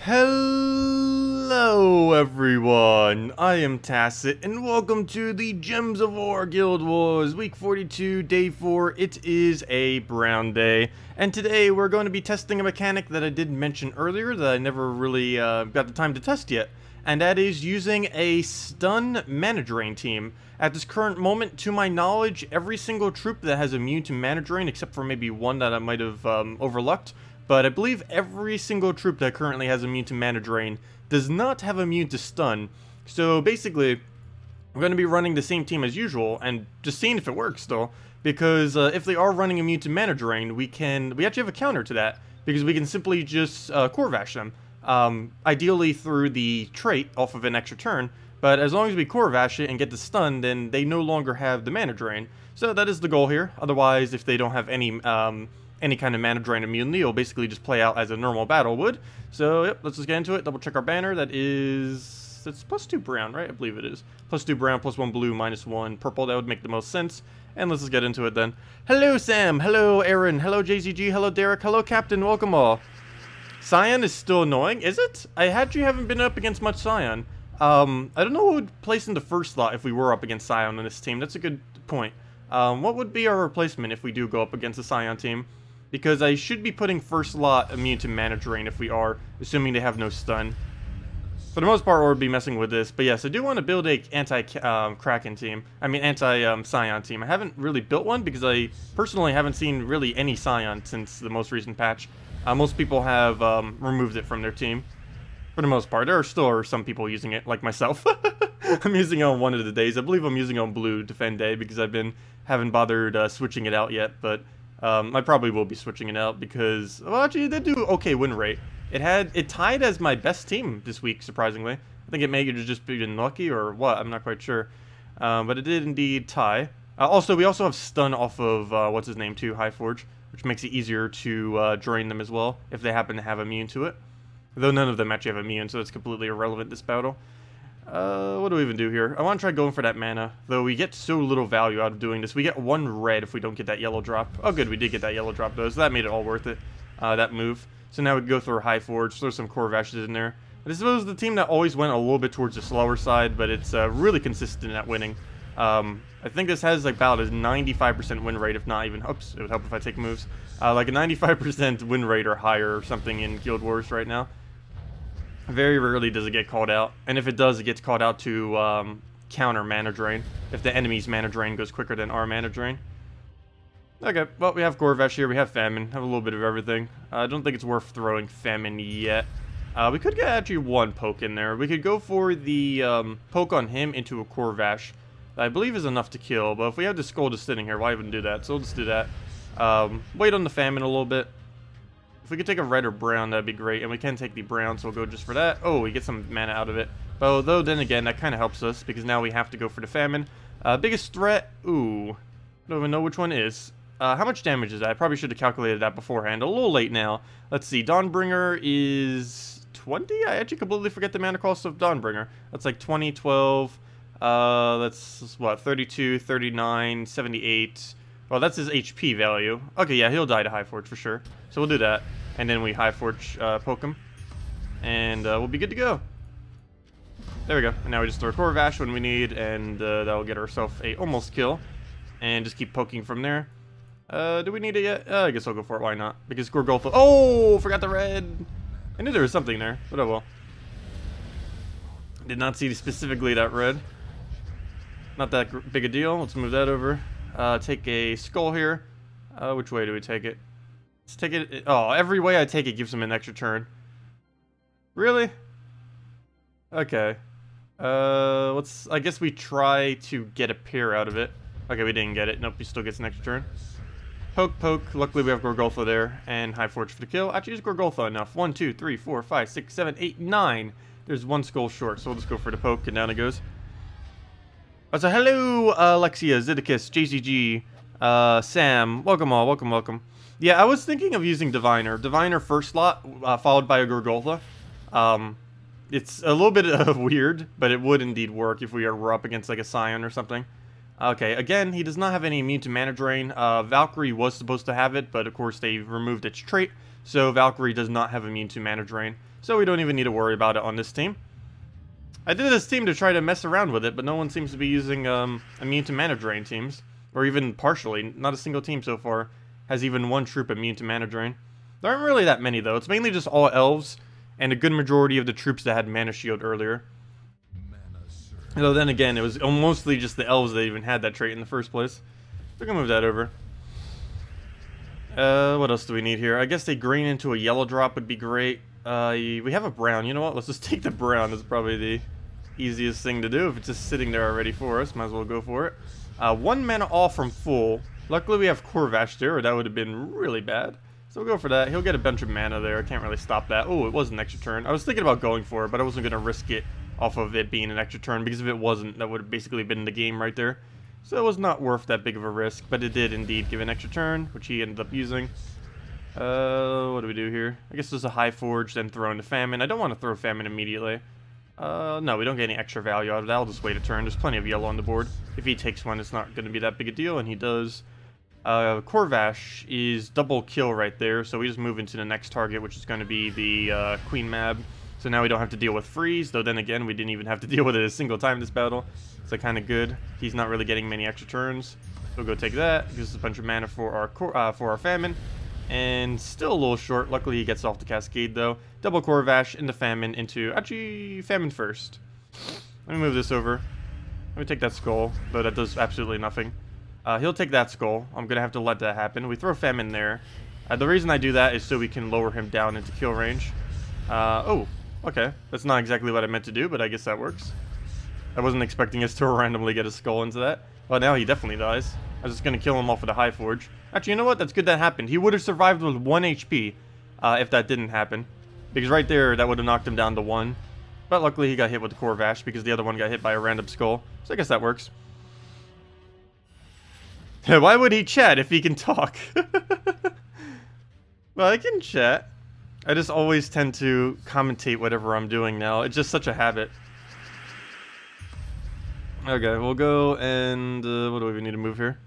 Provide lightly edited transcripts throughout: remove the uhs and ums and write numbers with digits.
Hello everyone, I am Tacet, and welcome to the Gems of War Guild Wars, week 42, day 4. It is a brown day, and today we're going to be testing a mechanic that I did mention earlier that I never really got the time to test yet, and that is using a stun mana drain team. At this current moment, to my knowledge, every single troop that has immune to mana drain, except for maybe one that I might have overlooked, but I believe every single troop that currently has immune to mana drain does not have immune to stun. So basically, we're going to be running the same team as usual and just seeing if it works though. Because if they are running immune to mana drain, we actually have a counter to that. Because we can simply just core vash them. Ideally through the trait off of an extra turn. But as long as we core vash it and get the stun, then they no longer have the mana drain. So that is the goal here. Otherwise, if they don't have any kind of mana drain immunity, it'll basically just play out as a normal battle would. So, yep, let's just get into it. Double check our banner. It's +2 brown, right? I believe it is. +2 brown, +1 blue, -1 purple. That would make the most sense. And let's just get into it then. Hello, Sam. Hello, Aaron. Hello, JZG. Hello, Derek. Hello, Captain. Welcome all. Scion is still annoying, is it? I actually haven't been up against much Scion. I don't know what would place in the first slot if we were up against Scion on this team. That's a good point. What would be our replacement if we do go up against a Scion team? Because I should be putting first slot immune to mana drain if we are, assuming they have no stun. For the most part, we'll be messing with this. But yes, I do want to build a anti-Kraken team. I mean, anti-Scion team. I haven't really built one because I personally haven't seen really any Scion since the most recent patch. Most people have removed it from their team. For the most part, there are still some people using it, like myself. I'm using it on one of the days. I believe I'm using it on blue defend day because haven't bothered switching it out yet. But I probably will be switching it out because, well, actually, they do okay win rate. It tied as my best team this week, surprisingly. I think it may have just been lucky or what. I'm not quite sure, but it did indeed tie. Also, we also have stun off of what's his name too, Highforge, which makes it easier to drain them as well if they happen to have immune to it. Though none of them actually have immune, so it's completely irrelevant this battle. What do we even do here? I want to try going for that mana, though we get so little value out of doing this. We get 1 red if we don't get that yellow drop. Oh good, we did get that yellow drop though, so that made it all worth it, that move. So now we can go through our Highforge, throw some core vashes in there. This was the team that always went a little bit towards the slower side, but it's really consistent at winning. I think this has like about a 95% win rate, if not even, oops, it would help if I take moves. Like a 95% win rate or higher or something in Guild Wars right now. Very rarely does it get called out, and if it does, it gets called out to counter mana drain, if the enemy's mana drain goes quicker than our mana drain. Okay, well, we have Gorvash here, we have Famine, have a little bit of everything. I don't think it's worth throwing Famine yet. We could get actually 1 poke in there. We could go for the poke on him into a Gorvash. I believe is enough to kill, but if we have the Skull just sitting here, why even do that? So we'll just do that. Wait on the Famine a little bit. If we could take a red or brown, that'd be great. And we can take the brown, so we'll go just for that. Oh, we get some mana out of it. But though, then again, that kind of helps us, because now we have to go for the Famine. Biggest threat, ooh. Don't even know which one is. How much damage is that? I probably should have calculated that beforehand. A little late now. Let's see, Dawnbringer is 20? I actually completely forget the mana cost of Dawnbringer. That's like 20, 12, that's what, 32, 39, 78... Well, that's his HP value. Okay, yeah, he'll die to Highforge for sure. So we'll do that. And then we Highforge poke him. And we'll be good to go. There we go. And now we just throw Core Vash when we need, and that'll get ourselves a almost kill. And just keep poking from there. Do we need it yet? I guess I'll go for it. Why not? Because Gorgolfa... Oh! Forgot the red! I knew there was something there, but oh well. Did not see specifically that red. Not that big a deal. Let's move that over. Take a skull here. Which way do we take it? Let's take it. Oh, every way I take it gives him an extra turn. Really? Okay. I guess we try to get a pair out of it. Okay, we didn't get it. Nope, he still gets an extra turn. Poke, poke. Luckily, we have Gorgolfa there and Highforge for the kill. Actually, is Gorgolfa enough? 1, 2, 3, 4, 5, 6, 7, 8, 9. There's 1 skull short, so we'll just go for the poke, and down it goes. So hello, Alexia, Zidicus, JCG, Sam, welcome all, welcome, welcome. Yeah, I was thinking of using Diviner first slot, followed by a Gorgolfa. It's a little bit weird, but it would indeed work if we were up against like a Scion or something. Okay, again, he does not have any immune to mana drain. Valkyrie was supposed to have it, but of course they removed its trait, so Valkyrie does not have immune to mana drain. so we don't even need to worry about it on this team. I did this team to try to mess around with it, but no one seems to be using immune to mana drain teams. Or even partially. Not a single team so far has even one troop immune to mana drain. There aren't really that many though. It's mainly just all elves and a good majority of the troops that had mana shield earlier. Though then again, it was mostly just the elves that even had that trait in the first place. We're gonna move that over. What else do we need here? I guess a green into a yellow drop would be great. We have a brown. You know what? Let's just take the brown. That's probably the easiest thing to do. If it's just sitting there already for us, might as well go for it. 1 mana off from full. Luckily we have Corvash there, or that would have been really bad. So we'll go for that. He'll get a bunch of mana there. I can't really stop that. Oh, it was an extra turn. I was thinking about going for it, but I wasn't going to risk it off of it being an extra turn, because if it wasn't, that would have basically been the game right there. So it was not worth that big of a risk, but it did indeed give an extra turn, which he ended up using. What do we do here? I guess there's a High Forge, then throw into Famine. I don't want to throw Famine immediately. No, we don't get any extra value out of that. I'll just wait a turn. There's plenty of yellow on the board. If he takes one, it's not going to be that big a deal, and he does. Corvash is double kill right there, so we just move into the next target, which is going to be the Queen Mab. So now we don't have to deal with freeze, though then again, we didn't even have to deal with it a single time this battle. So kind of good. He's not really getting many extra turns. We'll go take that. Gives us a bunch of mana for our Famine. And still a little short. Luckily, he gets off the Cascade, though. Double Corvash into Famine into... Actually, Famine first. Let me move this over. Let me take that Skull, though that does absolutely nothing. He'll take that Skull. I'm going to have to let that happen. We throw Famine there. The reason I do that is so we can lower him down into kill range. Oh, okay. That's not exactly what I meant to do, but I guess that works. I wasn't expecting us to randomly get a Skull into that. Well, now he definitely dies. I was just going to kill him off with a High Forge. Actually, you know what? That's good that happened. He would have survived with 1 HP if that didn't happen. Because right there, that would have knocked him down to 1. But luckily, he got hit with the Corvash because the other one got hit by a random Skull. So I guess that works. Why would he chat if he can talk? Well, I can chat. I just always tend to commentate whatever I'm doing now. It's just such a habit. Okay, we'll go and... what do we even need to move here?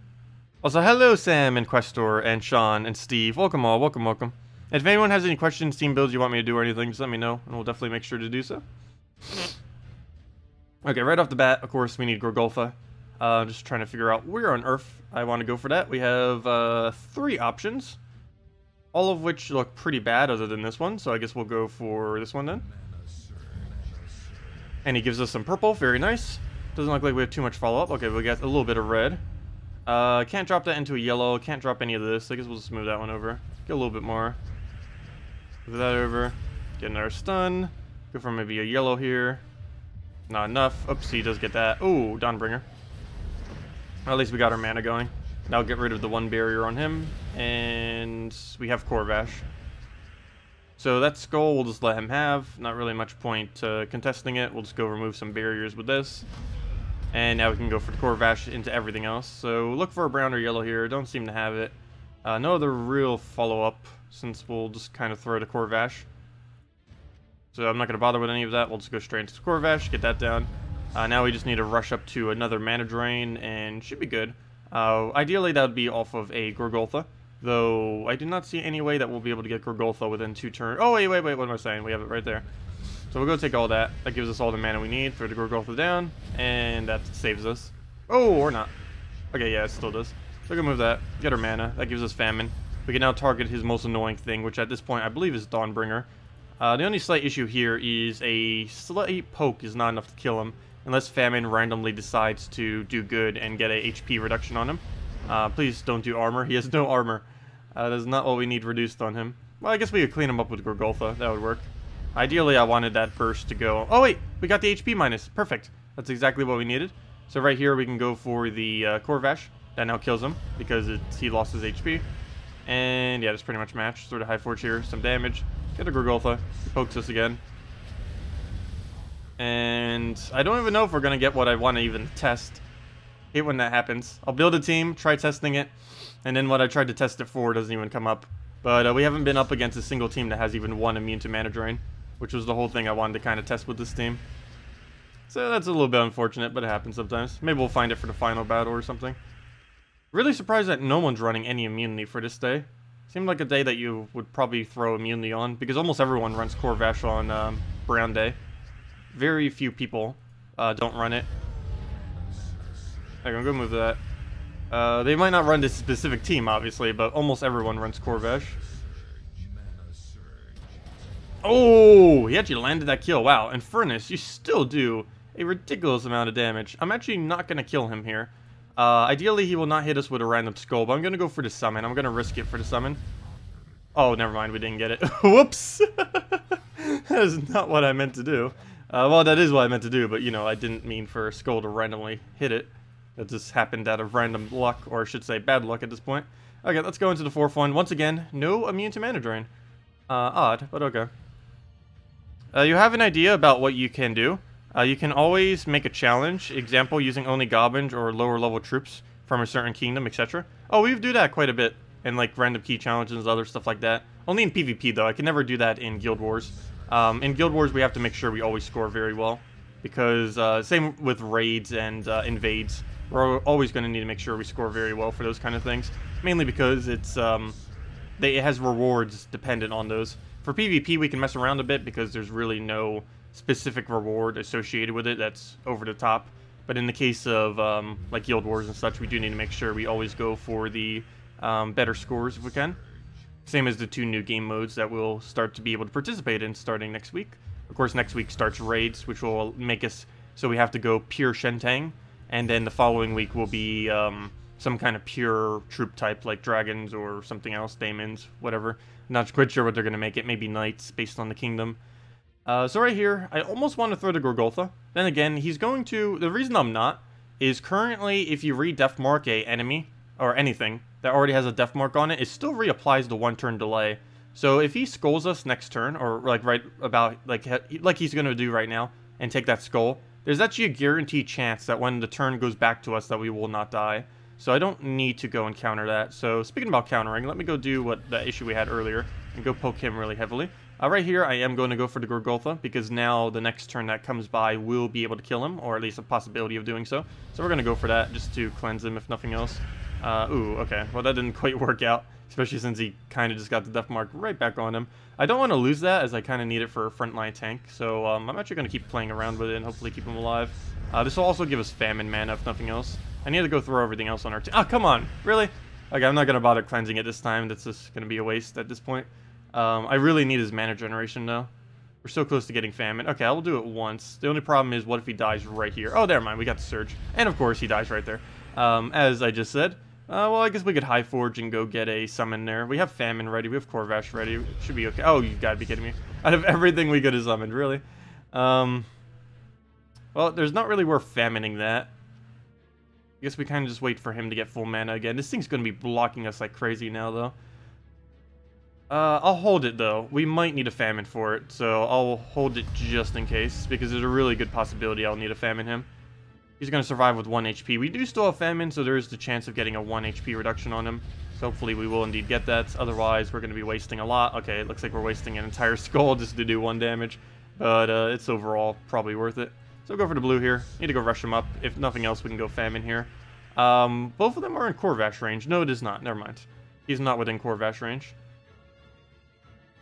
Also, hello Sam and Questor and Sean and Steve. Welcome all, welcome, welcome. And if anyone has any questions, team builds you want me to do or anything, just let me know, and we'll definitely make sure to do so. Okay, right off the bat, of course, we need Gorgulfa. Just trying to figure out where on earth I want to go for that. We have 3 options, all of which look pretty bad other than this one, so I guess we'll go for this one then. And he gives us some purple, very nice. Doesn't look like we have too much follow-up. Okay, we got a little bit of red. Can't drop that into a yellow. Can't drop any of this. I guess we'll just move that one over. Get a little bit more. Move that over. Get another stun. Go for maybe a yellow here. Not enough. Oops, he does get that. Ooh, Dawnbringer. Well, at least we got our mana going. Now get rid of the 1 barrier on him. And we have Corvash. So that Skull we'll just let him have. Not really much point contesting it. We'll just go remove some barriers with this. And now we can go for the Corvash into everything else. So look for a brown or yellow here. Don't seem to have it. No other real follow-up, since we'll just kind of throw the Corvash. So I'm not going to bother with any of that. We'll just go straight into the Corvash, get that down. Now we just need to rush up to another mana drain, and should be good. Ideally, that would be off of a Gorgulfa. Though, I do not see any way that we'll be able to get Gorgulfa within 2 turns. Oh, wait, what am I saying? We have it right there. So we'll go take all that. That gives us all the mana we need. Throw the Gorgulfa down, and that saves us. Oh, or not. Okay, yeah, it still does. So we're gonna move that. Get our mana. That gives us Famine. We can now target his most annoying thing, which at this point I believe is Dawnbringer. The only slight issue here is a slight poke is not enough to kill him, unless Famine randomly decides to do good and get a HP reduction on him. Please don't do armor. He has no armor. That is not what we need reduced on him. Well, I guess we could clean him up with Gorgulfa. That would work. Ideally, I wanted that burst to go... Oh, wait! We got the HP minus. Perfect. That's exactly what we needed. So right here, we can go for the Corvash. That now kills him, because he lost his HP. And yeah, that's pretty much matched. Sort of High Forge here. Some damage. Get a Gorgulfa. He pokes us again. And I don't even know if we're going to get what I want to even test. Hate when that happens. I'll build a team, try testing it, and then what I tried to test it for doesn't even come up. But we haven't been up against a single team that has even 1 immune to mana drain, which was the whole thing I wanted to kind of test with this team. So that's a little bit unfortunate, but it happens sometimes. Maybe we'll find it for the final battle or something. Really surprised that no one's running any immunity for this day. Seemed like a day that you would probably throw immunity on, because almost everyone runs Corvash on Brown Day. Very few people don't run it. I'm gonna go move that. They might not run this specific team, obviously, but almost everyone runs Corvash. Oh, he actually landed that kill. Wow, and Furnace, you still do a ridiculous amount of damage. I'm actually not going to kill him here. Ideally, he will not hit us with a random skull, but I'm going to go for the summon. I'm going to risk it for the summon. Oh, never mind, we didn't get it. Whoops! That is not what I meant to do. Well, that is what I meant to do, but, you know, I didn't mean for a skull to randomly hit it. That just happened out of random luck, or I should say bad luck at this point. Okay, let's go into the fourth one. Once again, no immune to mana drain. Odd, but okay. You have an idea about what you can do. You can always make a challenge, example using only goblins or lower level troops from a certain kingdom, etc. Oh, we do that quite a bit in like random key challenges and other stuff like that. Only in PvP though, I can never do that in Guild Wars. In Guild Wars we have to make sure we always score very well, because same with raids and invades. We're always going to need to make sure we score very well for those kind of things, mainly because it's it has rewards dependent on those. For PvP, we can mess around a bit because there's really no specific reward associated with it that's over the top. But in the case of like Guild Wars and such, we do need to make sure we always go for the better scores if we can. Same as the 2 new game modes that we'll start to be able to participate in starting next week. Of course, next week starts raids, which will make us so we have to go pure Shentang, and then the following week will be some kind of pure troop type like dragons or something else, daemons, whatever. Not quite sure what they're going to make it. Maybe knights based on the kingdom. So right here, I almost want to throw the Gorgoltha. Then again, he's going to... The reason I'm not is currently if you re-death mark a enemy or anything that already has a death mark on it, it still reapplies the 1 turn delay. So if he skulls us next turn, or like right about like he's going to do right now, and take that skull, there's actually a guaranteed chance that when the turn goes back to us that we will not die. So I don't need to go and counter that. So speaking about countering, let me go do what the issue we had earlier and go poke him really heavily. Right here, I am going to go for the Gorgoltha because now the next turn that comes by will be able to kill him, or at least a possibility of doing so. So we're going to go for that just to cleanse him if nothing else. Ooh, okay. Well, that didn't quite work out, especially since he kind of just got the death mark right back on him. I don't want to lose that as I kind of need it for a frontline tank. So I'm actually going to keep playing around with it and hopefully keep him alive. This will also give us famine mana if nothing else. I need to go throw everything else on our team. Oh, come on. Really? Okay, I'm not going to bother cleansing it this time. That's just going to be a waste at this point. I really need his mana generation, though. We're so close to getting famine. Okay, I will do it once. The only problem is, what if he dies right here? Oh, never mind. We got the Surge. And, of course, he dies right there. As I just said. Well, I guess we could High Forge and go get a summon there. We have Famine ready. We have Corvash ready. It should be okay. Oh, you've got to be kidding me. Out of everything we could have summoned, really. Well, there's not really worth famining that. I guess we kind of just wait for him to get full mana again. This thing's going to be blocking us like crazy now, though. I'll hold it, though. We might need a famine for it, so I'll hold it just in case, because there's a really good possibility I'll need to famine him. He's going to survive with 1 HP. We do still have famine, so there is the chance of getting a 1 HP reduction on him. So hopefully we will indeed get that. Otherwise, we're going to be wasting a lot. Okay, it looks like we're wasting an entire skull just to do 1 damage. But it's overall probably worth it. So we'll go for the blue here. Need to go rush him up. If nothing else, we can go famine here. Both of them are in Corvash range. No, it is not. Never mind. He's not within Corvash range.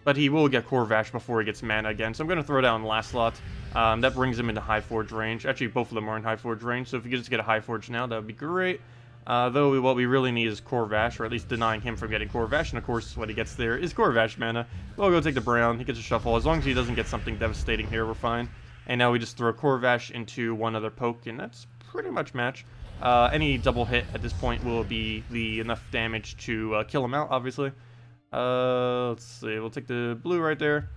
But he will get Corvash before he gets mana again. So I'm going to throw down last slot. That brings him into High Forge range. Actually, both of them are in High Forge range. So if we could just get a High Forge now, that would be great. Though what we really need is Corvash, or at least denying him from getting Corvash. And of course, what he gets there is Corvash mana. We'll go take the brown. He gets a shuffle. As long as he doesn't get something devastating here, we're fine. And now we just throw Corvash into one other poke, and that's pretty much match. Any double hit at this point will be enough damage to kill him out, obviously. Let's see, we'll take the blue right there.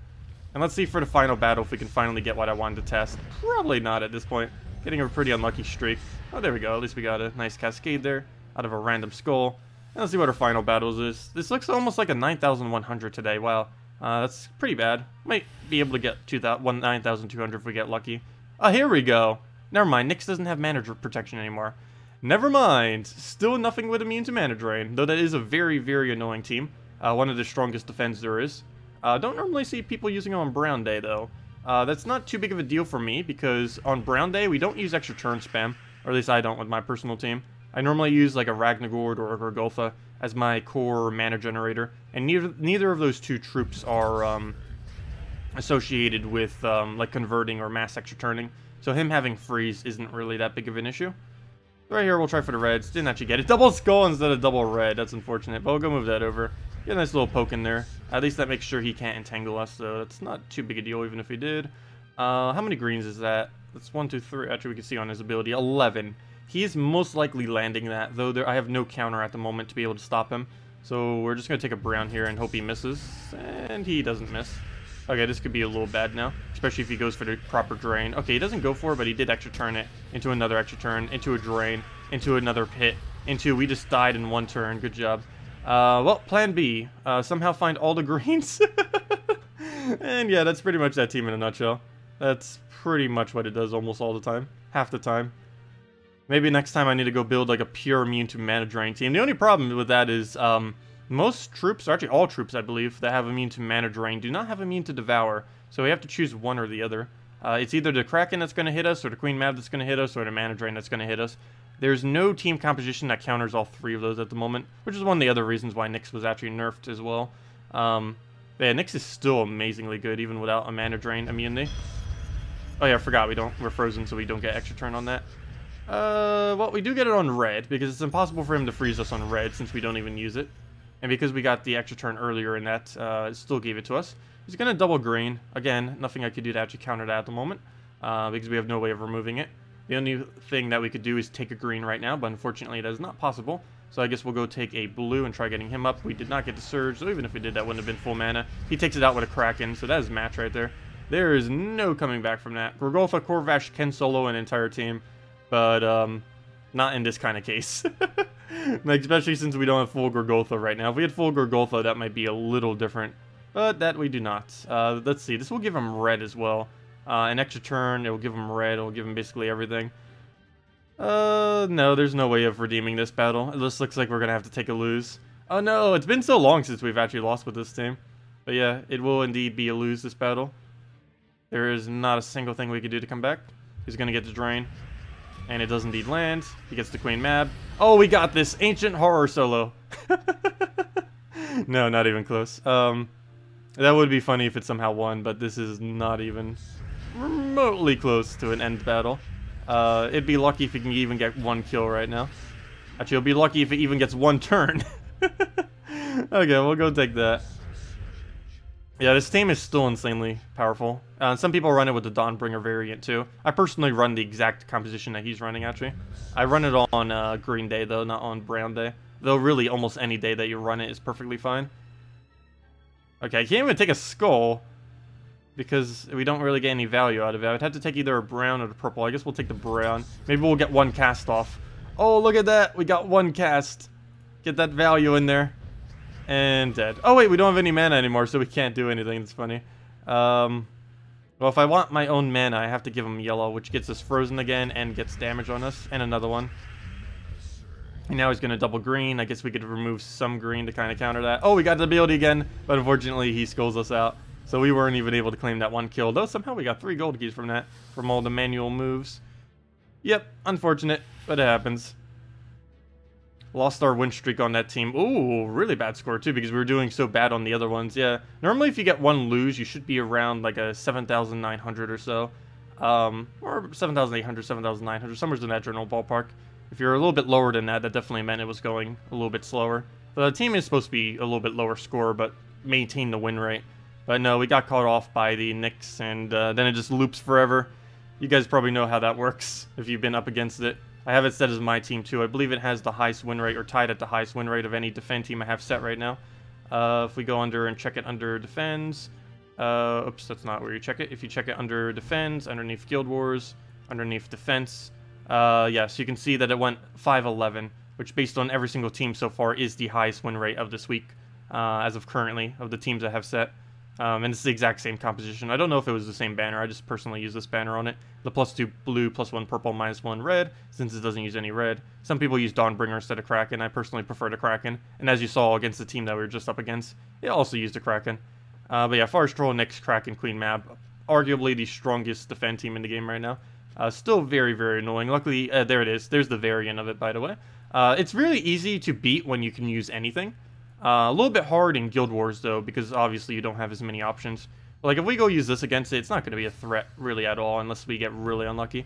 And let's see for the final battle if we can finally get what I wanted to test. Probably not at this point. Getting a pretty unlucky streak. Oh, there we go. At least we got a nice cascade there out of a random skull. And let's see what our final battles is. This looks almost like a 9,100 today. Wow. That's pretty bad. Might be able to get 9,200 if we get lucky. Oh, here we go. Never mind. Nyx doesn't have mana protection anymore. Never mind. Still nothing with immune to mana drain. Though that is a very, very annoying team. One of the strongest defense there is. Don't normally see people using it on Brown Day, though. That's not too big of a deal for me, because on Brown Day, we don't use extra turn spam. Or at least I don't with my personal team. I normally use like a Ragnagord or a Gorgoltha as my core mana generator, and neither of those two troops are associated with like converting or mass extra turning. So him having freeze isn't really that big of an issue. Right here, we'll try for the reds. Didn't actually get it. Double skull instead of double red. That's unfortunate, but we'll go move that over. Get a nice little poke in there. At least that makes sure he can't entangle us, so that's not too big a deal, even if he did. How many greens is that? That's 1, 2, 3. Actually, we can see on his ability. 11. He is most likely landing that, though I have no counter at the moment to be able to stop him. So we're just going to take a brown here and hope he misses. And he doesn't miss. Okay, this could be a little bad now, especially if he goes for the proper drain. Okay, he doesn't go for it, but he did extra turn it into another extra turn, into a drain, into another hit, into we just died in one turn. Good job. Well, plan B. Somehow find all the greens. And yeah, that's pretty much that team in a nutshell. That's pretty much what it does almost all the time. Half the time. Maybe next time I need to go build like a pure immune to mana drain team. The only problem with that is most troops, or actually all troops I believe, that have immune to mana drain do not have immune to devour. So we have to choose one or the other. It's either the Kraken that's going to hit us, or the Queen Mab that's going to hit us, or the mana drain that's going to hit us. There's no team composition that counters all three of those at the moment, which is one of the other reasons why Nyx was actually nerfed as well. Yeah, Nyx is still amazingly good even without a mana drain immunity. Oh yeah, I forgot we're frozen, so we don't get extra turn on that. Well, we do get it on red, because it's impossible for him to freeze us on red since we don't even use it. And because we got the extra turn earlier in that, it still gave it to us. He's going to double green. Again, nothing I could do to actually counter that at the moment, because we have no way of removing it. The only thing that we could do is take a green right now, but unfortunately that is not possible. So I guess we'll go take a blue and try getting him up. We did not get the surge, so even if we did, that wouldn't have been full mana. He takes it out with a Kraken, so that is match right there. There is no coming back from that. Gorgolfa Corvash can solo an entire team, but not in this kind of case. Like, especially since we don't have full Gorgolfa right now. If we had full Gorgolfa, that might be a little different, but that we do not. Let's see, this will give him red as well. An extra turn, it will give him red, it will give him basically everything. No, there's no way of redeeming this battle. It just looks like we're gonna have to take a lose. Oh no, it's been so long since we've actually lost with this team. But yeah, it will indeed be a lose, this battle. There is not a single thing we could do to come back. He's gonna get the drain. And it does indeed land. He gets the Queen Mab. Oh, we got this! Ancient Horror solo! No, not even close. That would be funny if it somehow won, but this is not even remotely close to an end battle. It'd be lucky if he can even get one kill right now. Actually, it'll be lucky if it even gets one turn. Okay, we'll go take that. Yeah, this team is still insanely powerful. Some people run it with the Dawnbringer variant too. I personally run the exact composition that he's running, actually. I run it on green day, though, not on brown day. Though really, almost any day that you run it is perfectly fine. Okay, I can't even take a skull, because we don't really get any value out of it. I would have to take either a brown or the purple. I guess we'll take the brown. Maybe we'll get one cast off. Oh, look at that! We got one cast. Get that value in there. And dead. Oh wait, we don't have any mana anymore, so we can't do anything. It's funny. Well, if I want my own mana, I have to give him yellow, which gets us frozen again and gets damage on us. And another one. And now he's going to double green. I guess we could remove some green to kind of counter that. Oh, we got the ability again, but unfortunately he skulls us out. So we weren't even able to claim that one kill. Though somehow we got 3 gold keys from that, from all the manual moves. Yep, unfortunate, but it happens. Lost our win streak on that team. Ooh, really bad score too, because we were doing so bad on the other ones. Yeah, normally if you get one lose, you should be around like a 7,900 or so. Or 7,800, 7,900, somewhere in that general ballpark. If you're a little bit lower than that, that definitely meant it was going a little bit slower. The team is supposed to be a little bit lower score, but maintain the win rate. But no, we got caught off by the Nyx, and then it just loops forever. You guys probably know how that works if you've been up against it. I have it set as my team too. I believe it has the highest win rate, or tied at the highest win rate of any defend team I have set right now. If we go under and check it under defends, oops, that's not where you check it. If you check it under defends, underneath Guild Wars, underneath defense, yeah, so you can see that it went 5-11, which based on every single team so far is the highest win rate of this week, as of currently, of the teams I have set. And it's the exact same composition. I don't know if it was the same banner. I just personally use this banner on it. The +2 blue, +1 purple, -1 red, since it doesn't use any red. Some people use Dawnbringer instead of Kraken. I personally prefer the Kraken. And as you saw against the team that we were just up against, it also used a Kraken. But yeah, Forest Troll, Nyx, Kraken, Queen Mab. Arguably the strongest defend team in the game right now. Still very, very annoying. Luckily, there it is. There's the variant of it, by the way. It's really easy to beat when you can use anything. A little bit hard in Guild Wars, though, because obviously you don't have as many options. But, like, if we go use this against it, it's not going to be a threat, really, at all, unless we get really unlucky.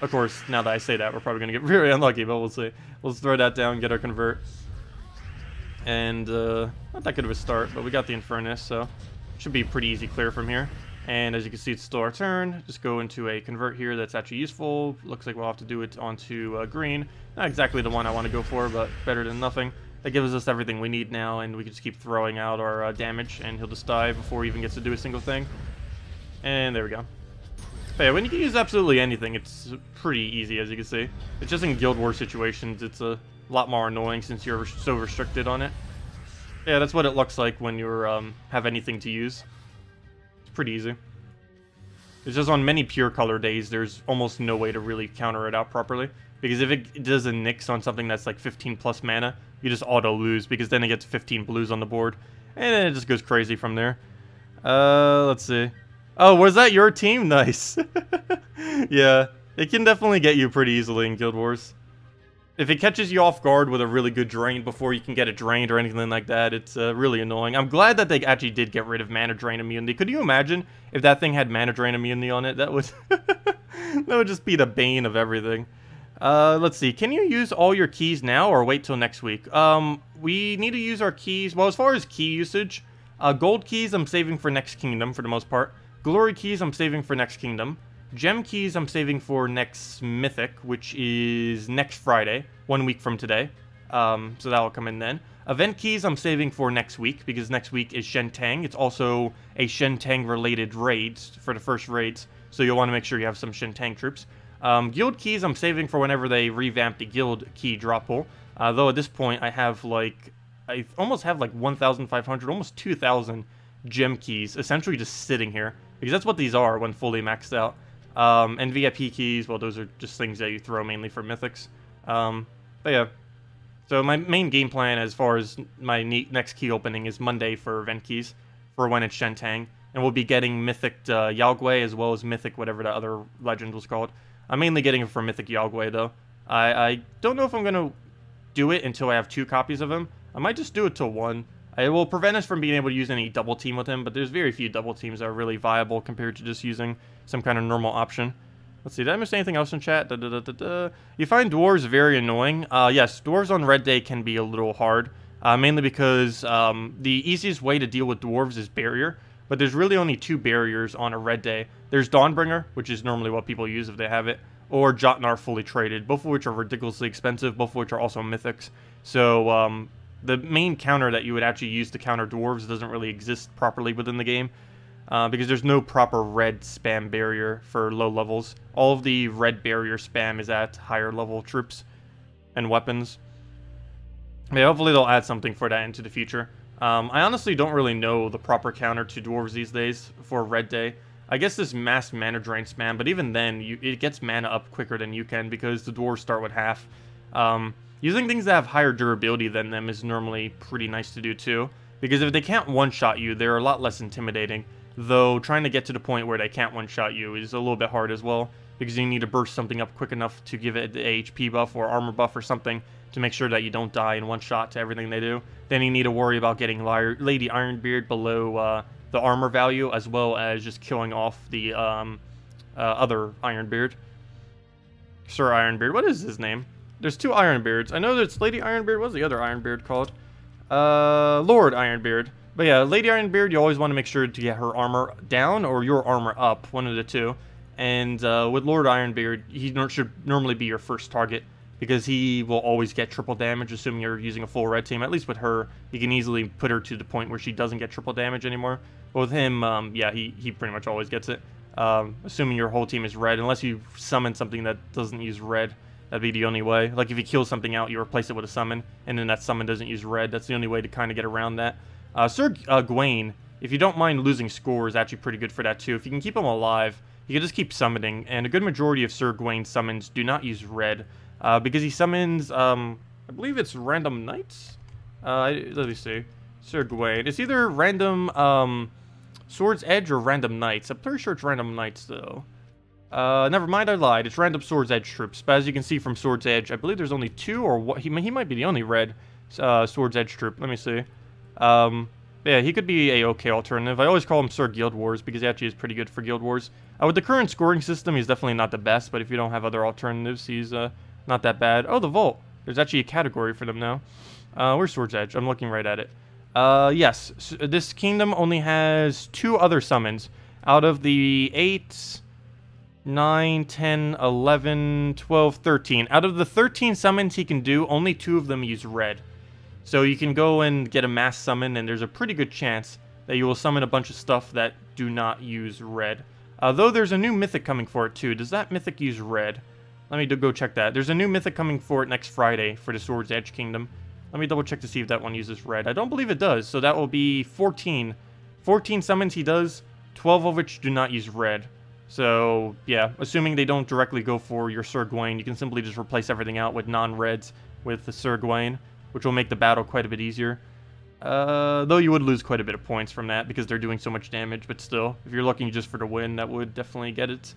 Of course, now that I say that, we're probably going to get very unlucky, but we'll see. Let's throw that down, get our convert. And, not that good of a start, but we got the Infernus, so should be pretty easy clear from here. And as you can see, it's still our turn. Just go into a convert here that's actually useful. Looks like we'll have to do it onto green. Not exactly the one I want to go for, but better than nothing. That gives us everything we need now, and we can just keep throwing out our damage, and he'll just die before he even gets to do a single thing. And there we go. But yeah, when you can use absolutely anything, it's pretty easy, as you can see. It's just in Guild War situations, it's a lot more annoying since you're so restricted on it. Yeah, that's what it looks like when you have anything to use. It's pretty easy. It's just on many pure color days, there's almost no way to really counter it out properly. Because if it does a nix on something that's like 15 plus mana, you just auto lose, because then it gets 15 blues on the board. And then it just goes crazy from there. Let's see. Oh, was that your team? Nice. Yeah, it can definitely get you pretty easily in Guild Wars. If it catches you off guard with a really good drain before you can get it drained or anything like that, it's really annoying. I'm glad that they actually did get rid of mana drain immunity. Could you imagine if that thing had mana drain immunity on it? That would that would just be the bane of everything. Let's see. Can you use all your keys now or wait till next week? We need to use our keys. Well, as far as key usage, gold keys I'm saving for next kingdom for the most part. Glory keys I'm saving for next kingdom. Gem keys I'm saving for next mythic, which is next Friday, 1 week from today. So that'll come in then. Event keys I'm saving for next week, because next week is Shentang. It's also a Shentang related raids for the first raids, so you'll want to make sure you have some Shentang troops. Guild keys I'm saving for whenever they revamp the guild key drop pool. Though at this point I have like, I almost have like 1,500, almost 2,000 gem keys, essentially just sitting here. Because that's what these are when fully maxed out. And VIP keys, well, those are just things that you throw mainly for mythics. But yeah. So my main game plan as far as my next key opening is Monday for event keys, for when it's Shentang. And we'll be getting mythic Yalgwei as well as mythic whatever the other legend was called. I'm mainly getting it for mythic Yalgwei though. I don't know if I'm going to do it until I have 2 copies of him. I might just do it till 1. It will prevent us from being able to use any double team with him, but there's very few double teams that are really viable compared to just using some kind of normal option. Let's see, did I miss anything else in chat? You find dwarves very annoying. Yes, dwarves on red day can be a little hard, mainly because the easiest way to deal with dwarves is barrier, but there's really only 2 barriers on a red day. There's Dawnbringer, which is normally what people use if they have it, or Jotnar fully traded, both of which are ridiculously expensive, both of which are also mythics. So, the main counter that you would actually use to counter dwarves doesn't really exist properly within the game, because there's no proper red spam barrier for low levels. All of the red barrier spam is at higher level troops and weapons. Yeah, hopefully they'll add something for that into the future. I honestly don't really know the proper counter to dwarves these days for red day. I guess this mass mana drain spam, but even then, it gets mana up quicker than you can because the dwarves start with half. Using things that have higher durability than them is normally pretty nice to do too, because if they can't one-shot you, they're a lot less intimidating, though trying to get to the point where they can't one-shot you is a little bit hard as well, because you need to burst something up quick enough to give it the HP buff or armor buff or something to make sure that you don't die in one shot to everything they do. Then you need to worry about getting Lady Ironbeard below the armor value, as well as just killing off the other Ironbeard. Sir Ironbeard, what is his name? There's 2 Ironbeards. I know there's Lady Ironbeard. What's the other Ironbeard called? Lord Ironbeard. But yeah, Lady Ironbeard, you always want to make sure to get her armor down or your armor up, one of the 2. And with Lord Ironbeard, he should normally be your first target, because he will always get triple damage, assuming you're using a full red team. At least with her, you can easily put her to the point where she doesn't get triple damage anymore. But with him, yeah, he pretty much always gets it. Assuming your whole team is red, unless you summon something that doesn't use red. That'd be the only way. Like if you kill something out, you replace it with a summon, and then that summon doesn't use red. That's the only way to kind of get around that. Sir Gawain, if you don't mind losing score, is actually pretty good for that too. If you can keep him alive, you can just keep summoning, and a good majority of Sir Gawain's summons do not use red, because he summons, I believe it's random knights? Let me see. Sir Gawain. It's either random Sword's Edge or random knights. I'm pretty sure it's random knights though. Never mind, I lied. It's random Sword's Edge troops. But as you can see from Sword's Edge, I believe there's only 2 or what. He might be the only red Sword's Edge troop. Let me see. Yeah, he could be a okay alternative. I always call him Sir Guild Wars because he actually is pretty good for Guild Wars. With the current scoring system, he's definitely not the best, but if you don't have other alternatives, he's not that bad. Oh, the Vault. There's actually a category for them now. Where's Sword's Edge? I'm looking right at it. Yes, so this kingdom only has 2 other summons. Out of the 8, 9, 10, 11, 12, 13. Out of the 13 summons he can do, only 2 of them use red. So you can go and get a mass summon, and there's a pretty good chance that you will summon a bunch of stuff that do not use red. Though there's a new mythic coming for it too. Does that mythic use red? Let me go check that. There's a new mythic coming for it next Friday for the Sword's Edge Kingdom. Let me double check to see if that one uses red. I don't believe it does, so that will be 14. 14 summons he does, 12 of which do not use red. So, yeah, assuming they don't directly go for your Sir Gawain, you can simply just replace everything out with non-reds with the Sir Gawain, which will make the battle quite a bit easier. Though you would lose quite a bit of points from that because they're doing so much damage, but still, if you're looking just for the win, that would definitely get it.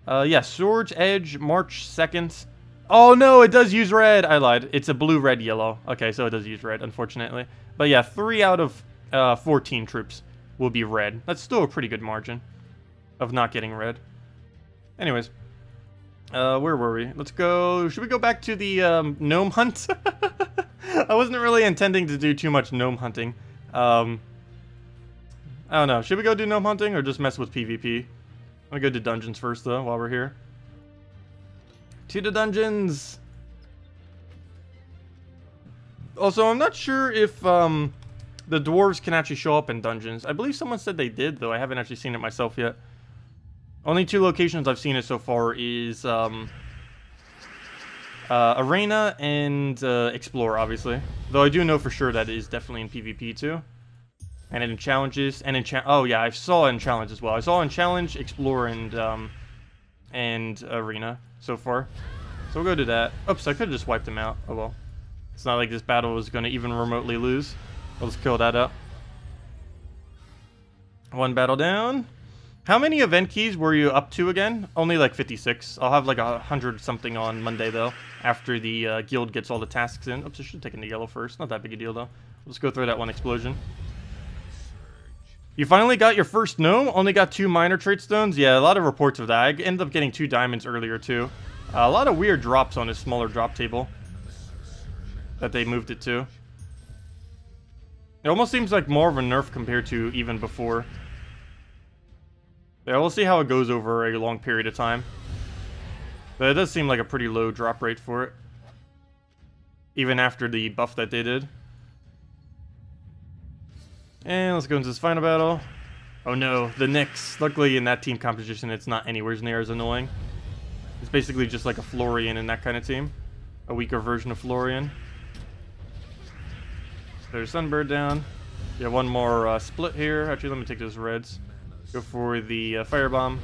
Yeah, Sword's Edge, March 2nd. Oh no, it does use red! I lied. It's a blue, red, yellow. Okay, so it does use red, unfortunately. But yeah, 3 out of 14 troops will be red. That's still a pretty good margin of not getting red. Anyways, where were we? Let's go... Should we go back to the gnome hunt? I wasn't really intending to do too much gnome hunting. I don't know. Should we go do gnome hunting or just mess with PvP? Let me go to dungeons first, though, while we're here. To the dungeons! Also, I'm not sure if the dwarves can actually show up in dungeons. I believe someone said they did, though. I haven't actually seen it myself yet. Only 2 locations I've seen it so far is Arena and Explore, obviously. Though I do know for sure that it is definitely in PvP, too. And in challenges, and in oh yeah, I saw it in challenge as well. I saw in challenge, Explore, and Arena so far. So we'll go to that. Oops, I could have just wiped him out. Oh well. It's not like this battle was going to even remotely lose. Let's kill that up. 1 battle down. How many event keys were you up to again? Only like 56. I'll have like 100 something on Monday though, after the guild gets all the tasks in. Oops, I should have taken the yellow first. Not that big a deal though. Let's go through that 1 explosion. You finally got your first gnome? Only got 2 minor trait stones? Yeah, a lot of reports of that. I ended up getting 2 diamonds earlier too. A lot of weird drops on this smaller drop table that they moved it to. It almost seems like more of a nerf compared to even before. Yeah, we'll see how it goes over a long period of time. But it does seem like a pretty low drop rate for it. Even after the buff that they did. And let's go into this final battle. Oh no, the Nyx. Luckily in that team composition it's not anywhere near as annoying. It's basically just like a Florian in that kind of team. A weaker version of Florian. There's Sunbird down. Yeah, 1 more split here. Actually, let me take those reds. Go for the Firebomb.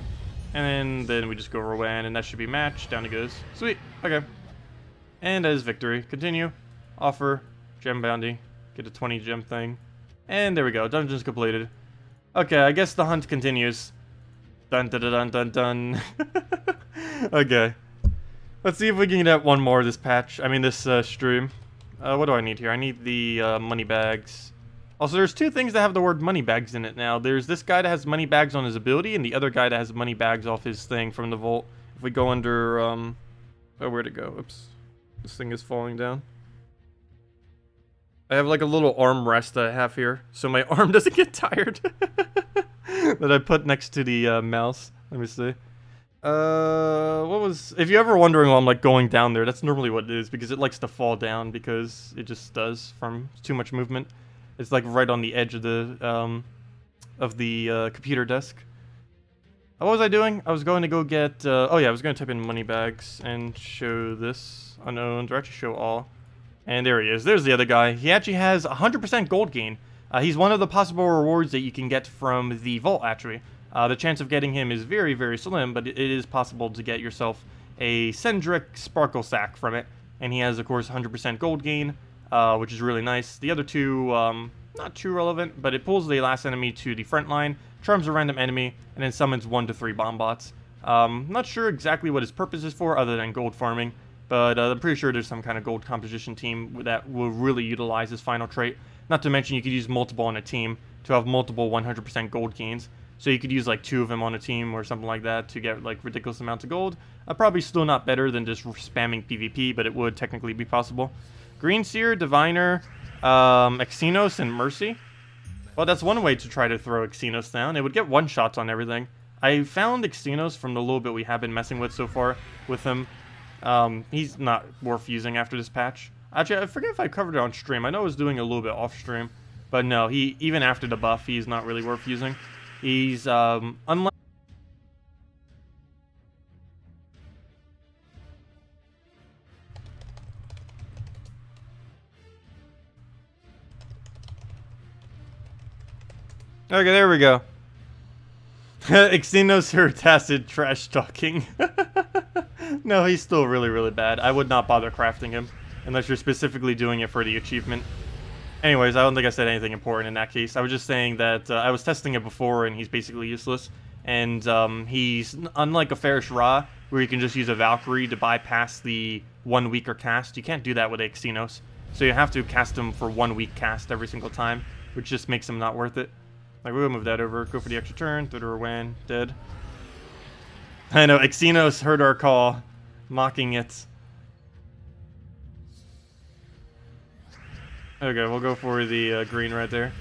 And then we just go Rowan, and that should be match. Down it goes. Sweet. Okay. And that is victory. Continue. Offer. Gem bounty. Get a 20 gem thing. And there we go. Dungeon's completed. Okay, I guess the hunt continues. Dun dun dun dun dun. Okay. Let's see if we can get 1 more this patch. I mean, this stream. What do I need here? I need the money bags. Also, there's 2 things that have the word money bags in it now. There's this guy that has money bags on his ability, and the other guy that has money bags off his thing from the vault. If we go under, oh, where'd it go? Oops. This thing is falling down. I have like a little arm rest that I have here, so my arm doesn't get tired. That I put next to the mouse. Let me see. What was... If you're ever wondering why I'm like going down there, that's normally what it is, because it likes to fall down, because it just does from too much movement. It's like right on the edge of the computer desk. What was I doing? I was going to go get... oh yeah, I was going to type in money bags and show this unowned, or actually show all. And there he is. There's the other guy. He actually has 100% gold gain. He's one of the possible rewards that you can get from the vault, actually. The chance of getting him is very, very slim, but it is possible to get yourself a Cendric Sparkle Sack from it. And he has, of course, 100% gold gain, which is really nice. The other 2, not too relevant, but it pulls the last enemy to the front line, charms a random enemy, and then summons 1 to 3 bomb bots. Not sure exactly what his purpose is for other than gold farming, but I'm pretty sure there's some kind of gold composition team that will really utilize his final trait. Not to mention you could use multiple on a team to have multiple 100% gold gains. So you could use like 2 of them on a team or something like that to get like ridiculous amounts of gold. Probably still not better than just spamming PvP, but it would technically be possible. Green Seer, Diviner, Xenos, and Mercy. Well, that's one way to try to throw Xenos down. It would get one-shots on everything. I found Xenos from the little bit we have been messing with so far with him. He's not worth using after this patch. Actually, I forget if I covered it on stream. I know I was doing a little bit off stream. But no, even after the buff, he's not really worth using. He's, unlike... Okay, there we go. Xenos or Tacet trash talking. No, he's still really, really bad. I would not bother crafting him unless you're specifically doing it for the achievement. Anyways, I don't think I said anything important in that case. I was just saying that I was testing it before and he's basically useless. And he's unlike a Farish Ra, where you can just use a Valkyrie to bypass the 1 weaker cast. You can't do that with Xenos. So you have to cast him for 1 weak cast every single time, which just makes him not worth it. Like, we'll move that over, go for the extra turn, throw to her Wan, dead. I know, Xenos heard our call, mocking it. Okay, we'll go for the green right there.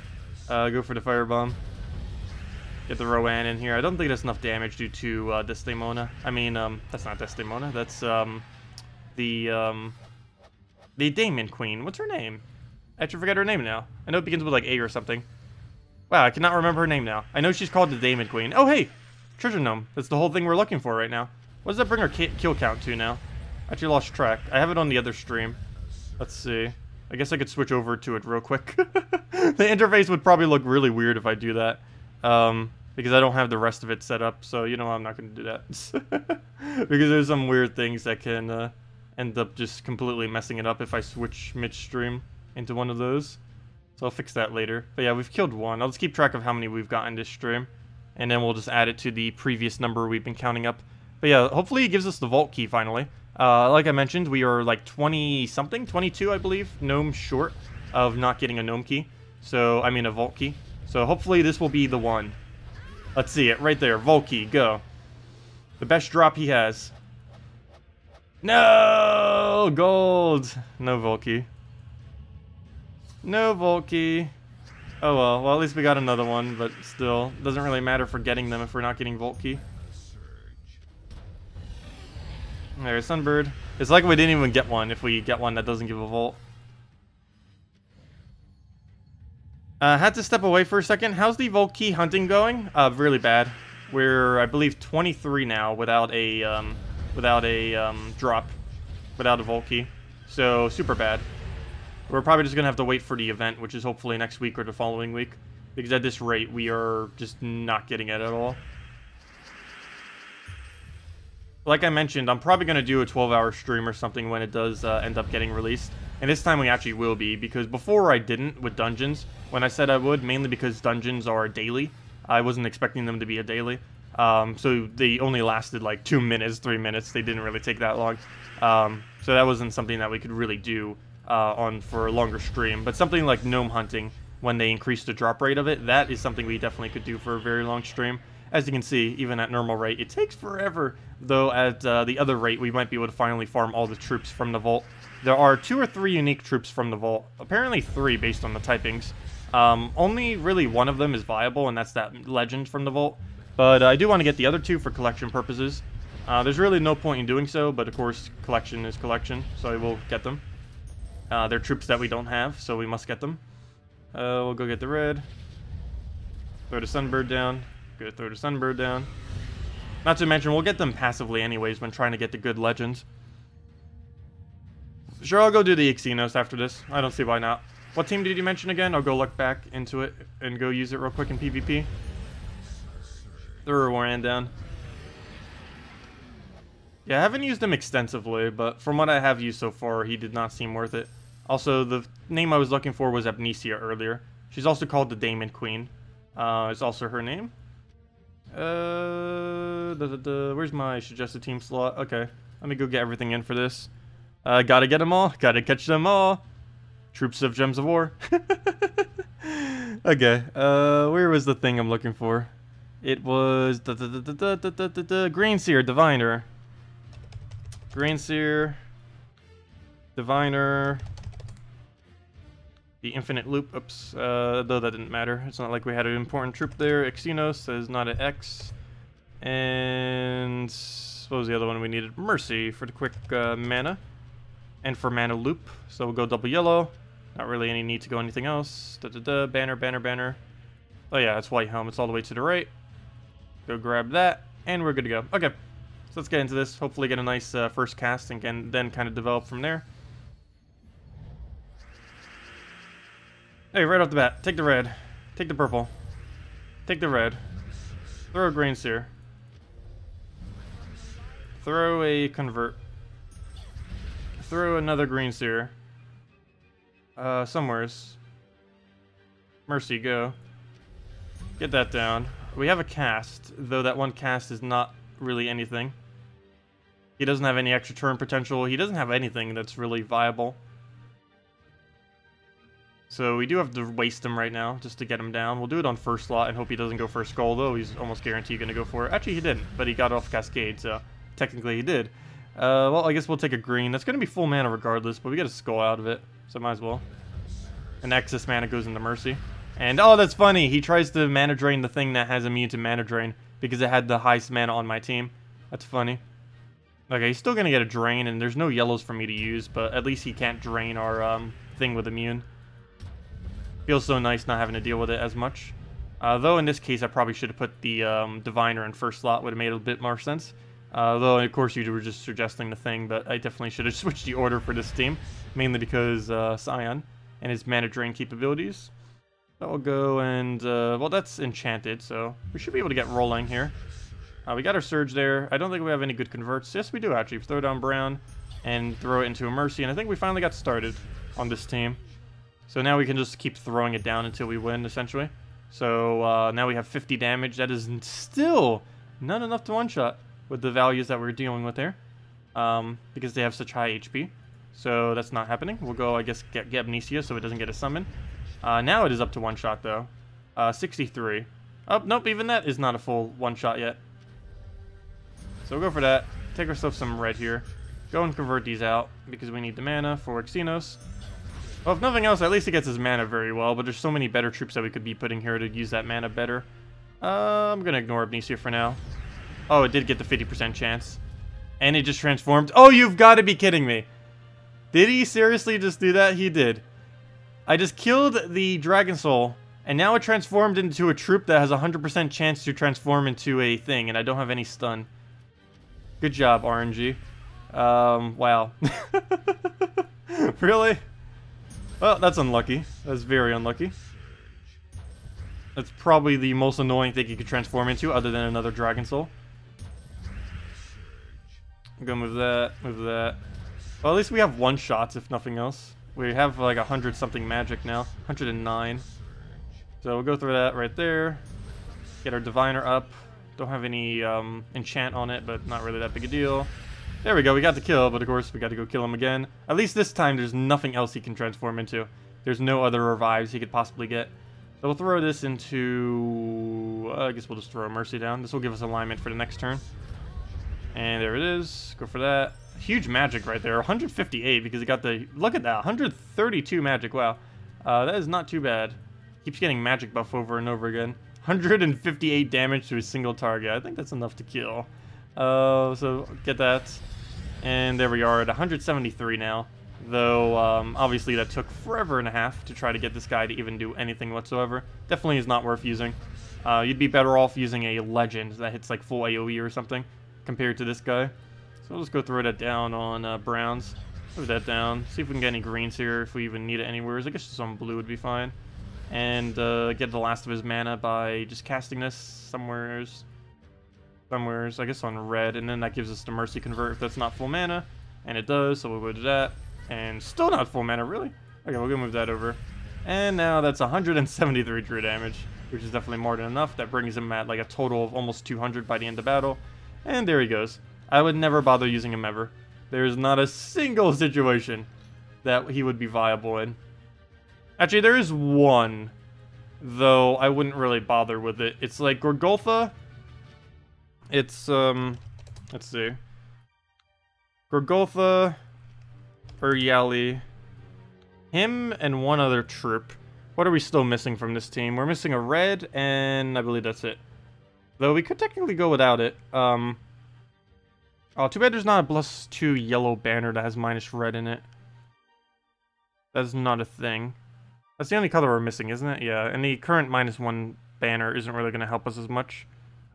Go for the firebomb. Get the Rowan in here. I don't think that's enough damage due to Desdemona. I mean, that's not Desdemona. That's the Daemon Queen. What's her name? I actually forget her name now. I know it begins with like A or something. Wow, I cannot remember her name now. I know she's called the Daemon Queen. Oh, hey! Treasure Gnome. That's the whole thing we're looking for right now. What does that bring our kill count to now? I actually lost track. I have it on the other stream. Let's see. I guess I could switch over to it real quick. The interface would probably look really weird if I do that. Because I don't have the rest of it set up. So, you know, I'm not going to do that. Because there's some weird things that can end up just completely messing it up if I switch midstream into one of those. So I'll fix that later. But yeah, we've killed one. I'll just keep track of how many we've gotten this stream. And then we'll just add it to the previous number we've been counting up. But yeah, hopefully it gives us the vault key finally. Like I mentioned, we are like 20-something, 22 I believe, gnomes short of not getting a gnome key. So, I mean a vault key. So hopefully this will be the one. Let's see it, right there, vault key, go. The best drop he has. No! Gold! No vault key. No vault key. Oh well, at least we got another one, but still, doesn't really matter for getting them if we're not getting vault key. There's Sunbird. It's like we didn't even get one if we get one that doesn't give a vault. Had to step away for a second. How's the vault key hunting going? Really bad. We're, I believe, 23 now without a drop, without a vault key. So super bad. We're probably just gonna have to wait for the event, which is hopefully next week or the following week, because at this rate we are just not getting it at all. Like I mentioned, I'm probably going to do a 12-hour stream or something when it does end up getting released. And this time we actually will be, because before I didn't with dungeons, when I said I would, mainly because dungeons are daily. I wasn't expecting them to be a daily. So they only lasted like 2 minutes, 3 minutes. They didn't really take that long. So that wasn't something that we could really do for a longer stream. But something like gnome hunting, when they increase the drop rate of it, that is something we definitely could do for a very long stream. As you can see, even at normal rate, it takes forever. Though at the other rate, we might be able to finally farm all the troops from the vault. There are 2 or 3 unique troops from the vault. Apparently 3 based on the typings. Only really one of them is viable, and that's that legend from the vault. But I do want to get the other 2 for collection purposes. There's really no point in doing so, but of course, collection is collection, so I will get them. They're troops that we don't have, so we must get them. We'll go get the red. Throw the Sunbird down. Good, throw the Sunbird down. Not to mention, we'll get them passively anyways when trying to get the good legends. Sure, I'll go do the Xenos after this. I don't see why not. What team did you mention again? I'll go look back into it and go use it real quick in PvP. Throw a Warren down. Yeah, I haven't used him extensively, but from what I have used so far, he did not seem worth it. Also, the name I was looking for was Amnesia earlier. She's also called the Daemon Queen. Is also her name. The Where's my suggested team slot? Okay, let me go get everything in for this. Gotta get them all. Gotta catch them all. Troops of Gems of War. Okay, where was the thing I'm looking for? It was Greenseer, Diviner. Greenseer, Diviner. The Infinite Loop. Oops, though that didn't matter. It's not like we had an important troop there. Xenos is not an X. And what was the other one we needed? Mercy for the quick mana. And for mana loop. So we'll go double yellow. Not really any need to go anything else. Banner, banner, banner. Oh yeah, it's White Helm. It's all the way to the right. Go grab that. And we're good to go. Okay. So let's get into this. Hopefully get a nice first cast and then kind of develop from there. Hey, right off the bat, take the red. Take the purple. Take the red. Throw a Greenseer. Throw a Convert. Throw another Greenseer. Somewheres. Mercy, go. Get that down. We have a cast, though that one cast is not really anything. He doesn't have any extra turn potential. He doesn't have anything that's really viable. So we do have to waste him right now just to get him down. We'll do it on first slot and hope he doesn't go for a skull, though. He's almost guaranteed going to go for it. Actually, he didn't, but he got off Cascade, so technically he did. Well, I guess we'll take a green. That's going to be full mana regardless, but we get a skull out of it, so might as well. And excess mana goes into Mercy. And, oh, that's funny. He tries to mana drain the thing that has immune to mana drain because it had the highest mana on my team. That's funny. Okay, he's still going to get a drain, and there's no yellows for me to use, but at least he can't drain our thing with immune. Feels so nice not having to deal with it as much. Though in this case, I probably should have put the Diviner in first slot. Would have made a bit more sense. Though, of course, you were just suggesting the thing, but I definitely should have switched the order for this team. Mainly because Scion and his mana drain capabilities. That will go and, well, that's enchanted, so we should be able to get rolling here. We got our Surge there. I don't think we have any good converts. Yes, we do, actually. Throw down Brown and throw it into a Mercy, and I think we finally got started on this team. So now we can just keep throwing it down until we win, essentially. So now we have 50 damage. That is still not enough to one-shot with the values that we're dealing with there. Because they have such high HP. So that's not happening. We'll go, I guess, get Amnesia so it doesn't get a summon. Now it is up to one-shot, though. 63. Oh, nope, even that is not a full one-shot yet. So we'll go for that. Take ourselves some red here. Go and convert these out because we need the mana for Xenos. Well, if nothing else, at least he gets his mana very well, but there's so many better troops that we could be putting here to use that mana better. I'm going to ignore Amnesia for now. Oh, it did get the 50% chance. And it just transformed. Oh, you've got to be kidding me. Did he seriously just do that? He did. I just killed the Dragon Soul, and now it transformed into a troop that has a 100% chance to transform into a thing, and I don't have any stun. Good job, RNG. Wow. Really? Well, that's unlucky. That's very unlucky. That's probably the most annoying thing you could transform into, other than another Dragon Soul. I'm gonna move that, move that. Well, at least we have one-shots, if nothing else. We have like 100-something magic now. 109. So we'll go through that right there. Get our Diviner up. Don't have any enchant on it, but not really that big a deal. There we go, we got the kill, but of course we got to go kill him again. At least this time there's nothing else he can transform into. There's no other revives he could possibly get. So we'll throw this into... I guess we'll just throw a Mercy down. This will give us alignment for the next turn. And there it is. Go for that. Huge magic right there. 158 because he got the... Look at that. 132 magic. Wow. That is not too bad. Keeps getting magic buff over and over again. 158 damage to a single target. I think that's enough to kill. So get that. And there we are at 173 now. Though, obviously that took forever and a half to try to get this guy to even do anything whatsoever. Definitely is not worth using. You'd be better off using a legend that hits like full AoE or something compared to this guy. So we'll just go throw that down on browns. Move that down. See if we can get any greens here if we even need it anywhere. I guess just on blue would be fine. And get the last of his mana by just casting this somewheres, I guess on red, and then that gives us the Mercy Convert if that's not full mana, and it does, so we'll go to that, and still not full mana, really? Okay, we'll go move that over, and now that's 173 true damage, which is definitely more than enough. That brings him at like a total of almost 200 by the end of battle, And there he goes. I would never bother using him ever. There's not a single situation that he would be viable in. Actually, there is one, though I wouldn't really bother with it. It's like Gorgolfa. It's, let's see. Gorgolfa, Uryali, him, and one other troop. What are we still missing from this team? We're missing a red, and I believe that's it. Though we could technically go without it. Oh, too bad there's not a +2 yellow banner that has -red in it. That's not a thing. That's the only color we're missing, isn't it? Yeah, and the current -1 banner isn't really going to help us as much.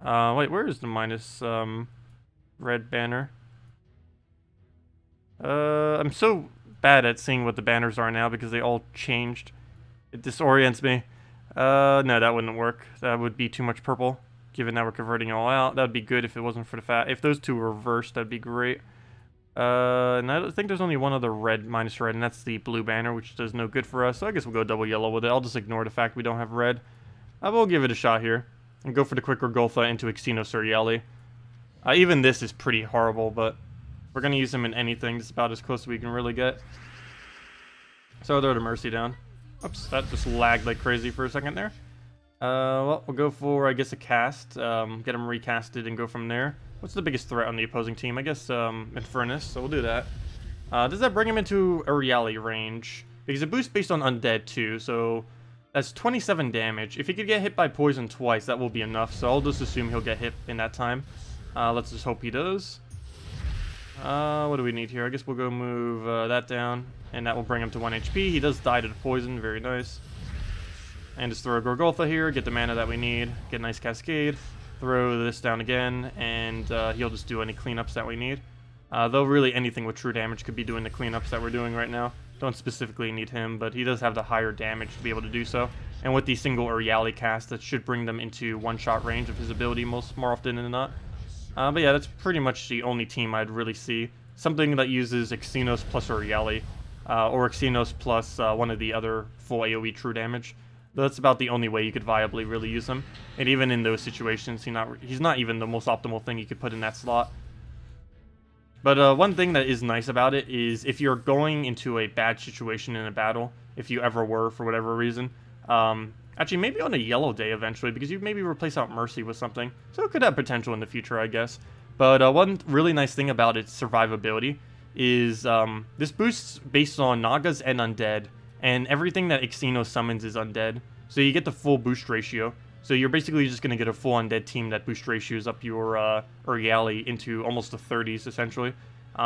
Wait, where is the red banner? I'm so bad at seeing what the banners are now because they all changed. It disorients me. No, that wouldn't work. That would be too much purple, given that we're converting it all out. That would be good if it wasn't for the fact. If those two were reversed, that'd be great. And I think there's only one other red, -red, and that's the blue banner, which does no good for us. So I guess we'll go double yellow with it. I'll just ignore the fact we don't have red. We'll give it a shot here. And go for the quick Gorgolfa into Xenos Uryali. Even this is pretty horrible, but we're going to use him in anything. It's about as close as we can really get. So I'll throw the Mercy down. Oops, that just lagged like crazy for a second there. Well, we'll go for, I guess, a cast. Get him recasted and go from there. What's the biggest threat on the opposing team? I guess Infernus, so we'll do that. Does that bring him into Uryali range? Because it boosts based on undead too, so that's 27 damage. If he could get hit by poison twice, that will be enough, so I'll just assume he'll get hit in that time. Let's just hope he does. What do we need here? I guess we'll go move that down, and that will bring him to 1 HP. He does die to the poison, very nice. And just throw a Gorgolfa here, get the mana that we need, get a nice Cascade, throw this down again, and he'll just do any cleanups that we need. Though really anything with true damage could be doing the cleanups that we're doing right now. Don't specifically need him, but he does have the higher damage to be able to do so. And with the single Uryali cast, that should bring them into one-shot range of his ability more often than not. But yeah, that's pretty much the only team I'd really see. Something that uses Xenos plus Uryali, or Xenos plus one of the other full AoE true damage. That's about the only way you could viably really use him. And even in those situations, he's not even the most optimal thing you could put in that slot. But one thing that is nice about it is if you're going into a bad situation in a battle, if you ever were for whatever reason, actually maybe on a yellow day eventually, because you maybe replace out Mercy with something, so it could have potential in the future, I guess. But one really nice thing about its survivability is this boosts based on Nagas and Undead, and everything that Xenos summons is Undead, so you get the full boost ratio. So you're basically just going to get a full Undead team that boost ratios up your Uryali into almost the 30s, essentially.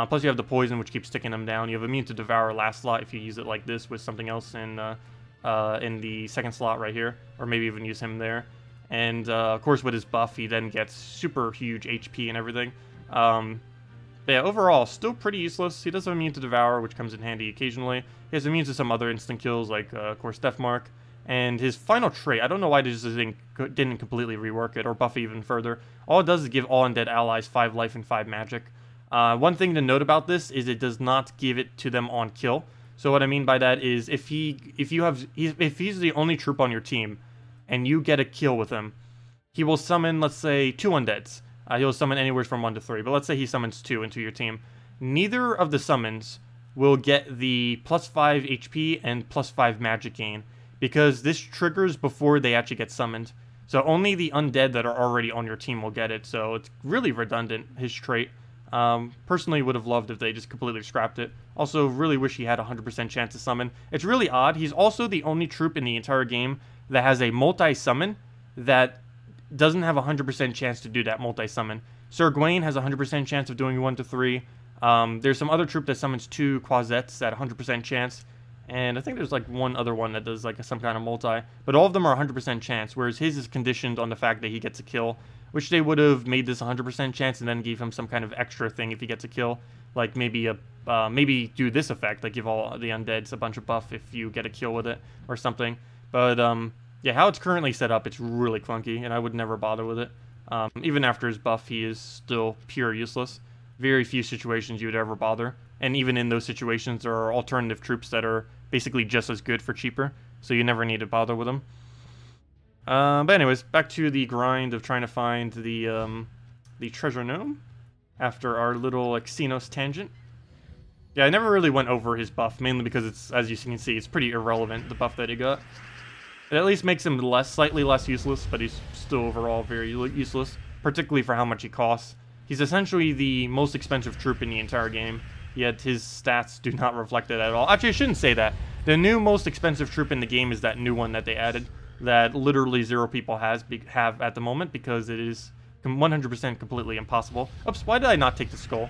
Plus you have the Poison, which keeps sticking them down. You have Immune to Devour last slot if you use it like this with something else in the second slot right here, or maybe even use him there. And of course with his buff, he then gets super huge HP and everything. But yeah, overall, still pretty useless. He does have Immune to Devour, which comes in handy occasionally. He has immune to some other instant kills, like, of course, Death Mark. And his final trait, I don't know why they just didn't completely rework it or buff it even further. All it does is give all undead allies 5 life and 5 magic. One thing to note about this is it does not give it to them on kill. So what I mean by that is if he's the only troop on your team and you get a kill with him, he will summon, let's say, 2 undeads. He'll summon anywhere from 1 to 3, but let's say he summons 2 into your team. Neither of the summons will get the +5 HP and +5 magic gain, because this triggers before they actually get summoned. So only the undead that are already on your team will get it, so it's really redundant, his trait. Personally would have loved if they just completely scrapped it. Also, really wish he had a 100% chance to summon. It's really odd. He's also the only troop in the entire game that has a multi-summon that doesn't have a 100% chance to do that multi-summon. Sir Gawain has a 100% chance of doing 1 to 3. There's some other troop that summons 2 Quasettes at 100% chance. And I think there's like one other one that does like some kind of multi. But all of them are 100% chance, whereas his is conditioned on the fact that he gets a kill, which they would have made this 100% chance and then gave him some kind of extra thing if he gets a kill. Like maybe maybe do this effect, like give all the undeads a bunch of buff if you get a kill with it or something. But yeah, how it's currently set up, it's really clunky, and I would never bother with it. Even after his buff, he is still pure useless. Very few situations you would ever bother. And even in those situations, there are alternative troops that are basically just as good for cheaper, so you never need to bother with them. But anyways, back to the grind of trying to find the the treasure gnome after our little Xenos tangent. Yeah, I never really went over his buff, mainly because it's, as you can see, it's pretty irrelevant, the buff that he got. It at least makes him slightly less useless, but he's still overall very useless, particularly for how much he costs. He's essentially the most expensive troop in the entire game, yet his stats do not reflect it at all. Actually, I shouldn't say that. The new most expensive troop in the game is that new one that they added, that literally 0 people have at the moment, because it is 100% completely impossible. Oops, why did I not take the skull?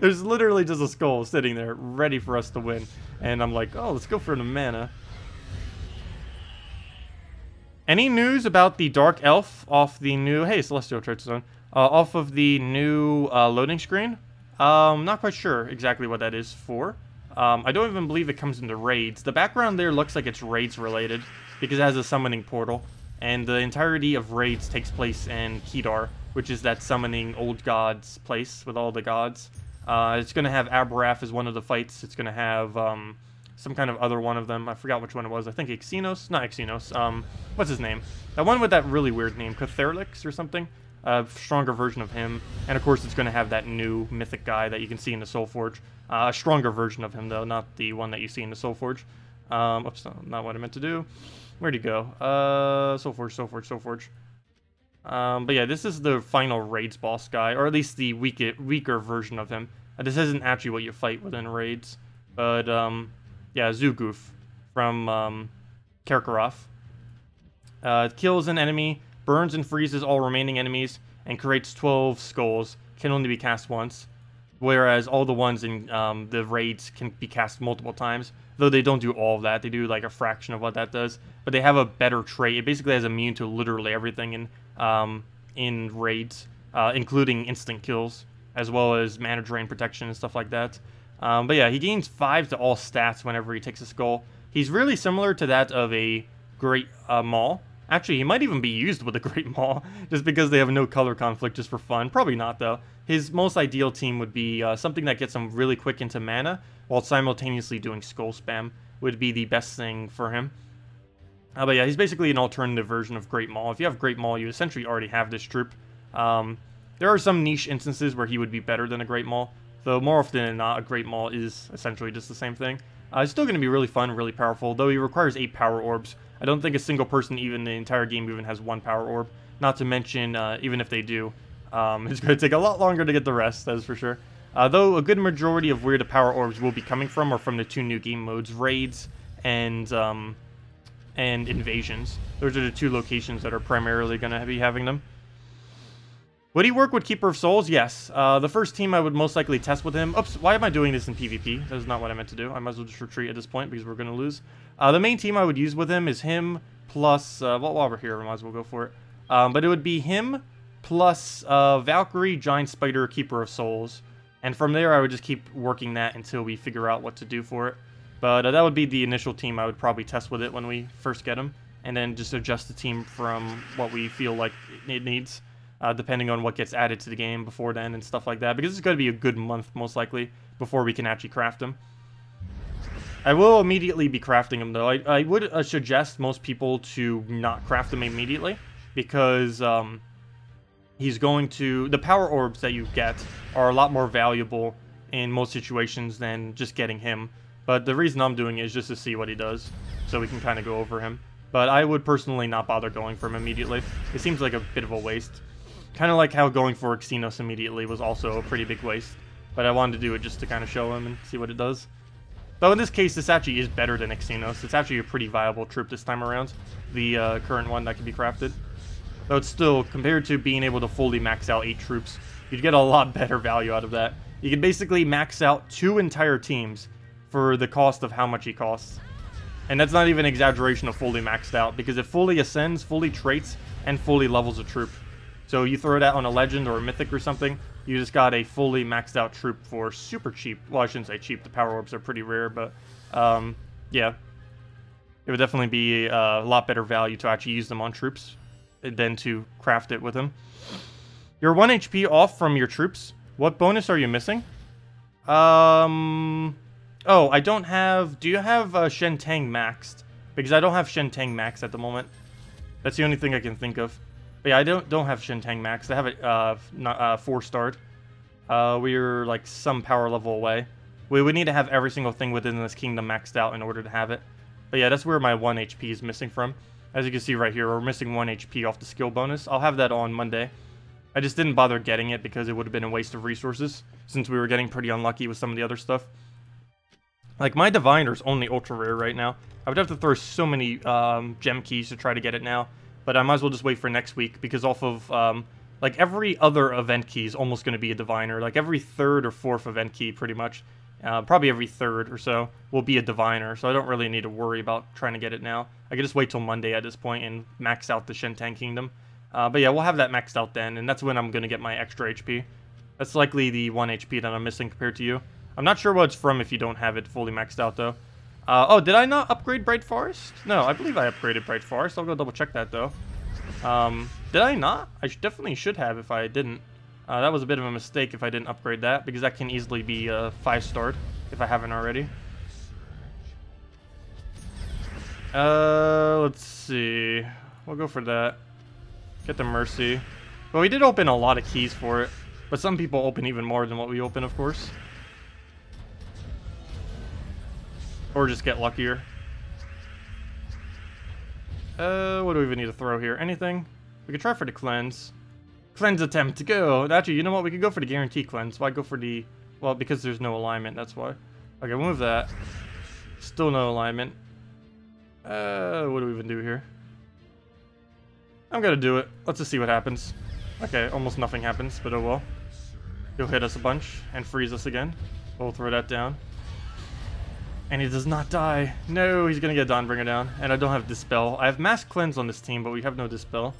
There's literally just a skull sitting there, ready for us to win. And I'm like, oh, let's go for the mana. Any news about the Dark Elf off the new... Hey, Celestial Church Zone. Off of the new loading screen? Not quite sure exactly what that is for. I don't even believe it comes into raids. The background there looks like it's raids related, because it has a summoning portal. And the entirety of raids takes place in Kedar, which is that summoning old gods place with all the gods. It's going to have Aberrath as one of the fights. It's going to have... some kind of other one of them. I forgot which one it was. I think Xenos? Not Xenos. What's his name? That one with that really weird name. Cotherlix or something? A stronger version of him. And of course it's going to have that new mythic guy that you can see in the Soulforge. A stronger version of him though, not the one that you see in the Soulforge. Oops, not what I meant to do. Where'd he go? Soulforge. But yeah, this is the final raids boss guy, or at least the weaker version of him. This isn't actually what you fight within raids. But, yeah, Zugoof from Karkaroth. Kills an enemy, burns and freezes all remaining enemies, and creates 12 skulls. Can only be cast once. Whereas all the ones in the raids can be cast multiple times. Though they don't do all of that. They do like a fraction of what that does. But they have a better trait. It basically has immune to literally everything in raids. Including instant kills. As well as mana drain protection and stuff like that. But yeah, he gains 5 to all stats whenever he takes a skull. He's really similar to that of a Great Maul. Actually, he might even be used with a Great Maul, just because they have no color conflict just for fun. Probably not, though. His most ideal team would be something that gets him really quick into mana, while simultaneously doing skull spam would be the best thing for him. But yeah, he's basically an alternative version of Great Maul. If you have Great Maul, you essentially already have this troop. There are some niche instances where he would be better than a Great Maul. Though more often than not, a Great Maul is essentially just the same thing. It's still going to be really fun, really powerful, though he requires 8 power orbs. I don't think a single person even in the entire game even has 1 power orb. Not to mention, even if they do, it's going to take a lot longer to get the rest, that is for sure. Though a good majority of where the power orbs will be coming from are from the 2 new game modes, Raids and Invasions. Those are the 2 locations that are primarily going to be having them. Would he work with Keeper of Souls? Yes. The first team I would most likely test with him... Oops, why am I doing this in PvP? That is not what I meant to do. I might as well just retreat at this point because we're going to lose. The main team I would use with him is him plus... well, while we're here, we might as well go for it. But it would be him plus Valkyrie, Giant Spider, Keeper of Souls. And from there, I would just keep working that until we figure out what to do for it. But that would be the initial team I would probably test with it when we first get him. And then just adjust the team from what we feel like it needs. Depending on what gets added to the game before then and stuff like that. Because it's going to be a good month, most likely, before we can actually craft him. I will immediately be crafting him, though. I would suggest most people to not craft him immediately. Because he's going to... The power orbs that you get are a lot more valuable in most situations than just getting him. But the reason I'm doing it is just to see what he does. So we can kind of go over him. But I would personally not bother going for him immediately. It seems like a bit of a waste. Kind of like how going for Xenos immediately was also a pretty big waste. But I wanted to do it just to kind of show him and see what it does. Though in this case, this actually is better than Xenos. It's actually a pretty viable troop this time around. The current one that can be crafted. Though it's still, compared to being able to fully max out 8 troops, you'd get a lot better value out of that. You can basically max out 2 entire teams for the cost of how much he costs. And that's not even an exaggeration of fully maxed out, because it fully ascends, fully traits, and fully levels a troop. So you throw that on a legend or a mythic or something, you just got a fully maxed out troop for super cheap. Well, I shouldn't say cheap, the power orbs are pretty rare, but yeah. It would definitely be a lot better value to actually use them on troops than to craft it with them. You're 1 HP off from your troops. What bonus are you missing? Oh, I don't have... Do you have Shen Tang maxed? Because I don't have Shen Tang maxed at the moment. That's the only thing I can think of. But yeah, I don't have Shintang maxed. I have it 4-starred. We're like some power level away. We would need to have every single thing within this kingdom maxed out in order to have it. But yeah, that's where my 1 HP is missing from. As you can see right here, we're missing 1 HP off the skill bonus. I'll have that on Monday. I just didn't bother getting it because it would have been a waste of resources, since we were getting pretty unlucky with some of the other stuff. Like, my Diviner's only ultra rare right now. I would have to throw so many gem keys to try to get it now. But I might as well just wait for next week, because off of, like, every other event key is almost going to be a Diviner. Like, every 3rd or 4th event key, pretty much. Probably every 3rd or so will be a Diviner, so I don't really need to worry about trying to get it now. I can just wait till Monday at this point and max out the Shintang Kingdom. But yeah, we'll have that maxed out then, and that's when I'm going to get my extra HP. That's likely the 1 HP that I'm missing compared to you. I'm not sure what it's from if you don't have it fully maxed out, though. Oh, did I not upgrade Bright Forest? No, I believe I upgraded Bright Forest. I'll go double check that, though. Did I not? I definitely should have if I didn't. That was a bit of a mistake if I didn't upgrade that, because that can easily be 5-starred if I haven't already. Let's see. We'll go for that. Get the Mercy. Well, we did open a lot of keys for it, but some people open even more than what we open, of course. Or just get luckier. What do we even need to throw here? Anything? We could try for the cleanse. Cleanse attempt to go. Actually, you know what? We could go for the guarantee cleanse. Why go for the... Well, because there's no alignment, that's why. Okay, we'll move that. Still no alignment. What do we even do here? I'm gonna do it. Let's just see what happens. Okay, almost nothing happens, but oh well. He'll hit us a bunch and freeze us again. We'll throw that down. And he does not die. No, he's gonna get Dawnbringer down. And I don't have Dispel. I have Mass Cleanse on this team, but we have no Dispel.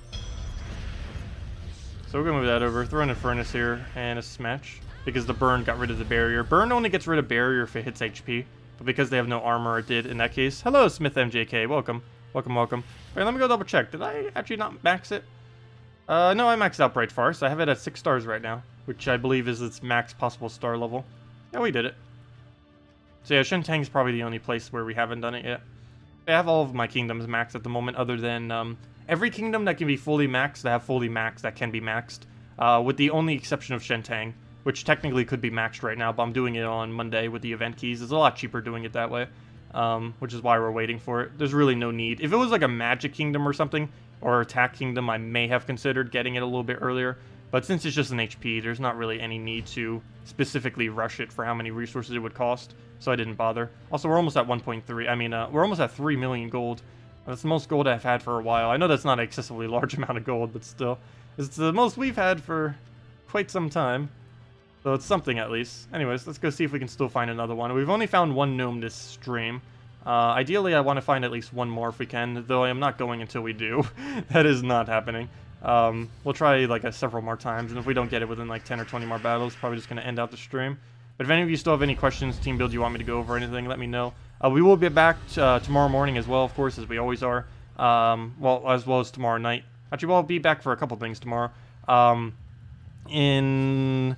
So we're gonna move that over. Throw in a Furnace here and a Smash. Because the Burn got rid of the barrier. Burn only gets rid of barrier if it hits HP. But because they have no armor, it did in that case. Hello, Smith MJK. Welcome. Welcome, welcome. Alright, let me go double check. Did I actually not max it? No, I maxed out Bright Farce. I have it at 6 stars right now. Which I believe is its max possible star level. Yeah, we did it. So yeah, Shintang's probably the only place where we haven't done it yet. I have all of my kingdoms maxed at the moment, other than every kingdom that can be fully maxed, I have fully maxed that can be maxed. With the only exception of Shintang, which technically could be maxed right now, but I'm doing it on Monday with the event keys. It's a lot cheaper doing it that way, which is why we're waiting for it. There's really no need. If it was like a magic kingdom or something, or attack kingdom, I may have considered getting it a little bit earlier. But since it's just an HP, there's not really any need to specifically rush it for how many resources it would cost, so I didn't bother. Also, we're almost at 1.3. I mean, we're almost at 3 million gold. That's the most gold I've had for a while. I know that's not an excessively large amount of gold, but still. It's the most we've had for quite some time. So it's something at least. Anyways, let's go see if we can still find another one. We've only found one gnome this stream. Ideally, I want to find at least one more if we can, though I am not going until we do. That is not happening. We'll try like several more times, and if we don't get it within like 10 or 20 more battles, probably just going to end out the stream. But if any of you still have any questions, team build you want me to go over or anything, let me know. We will be back tomorrow morning as well, of course, as we always are. Well, as well as tomorrow night. Actually, we'll be back for a couple things tomorrow. In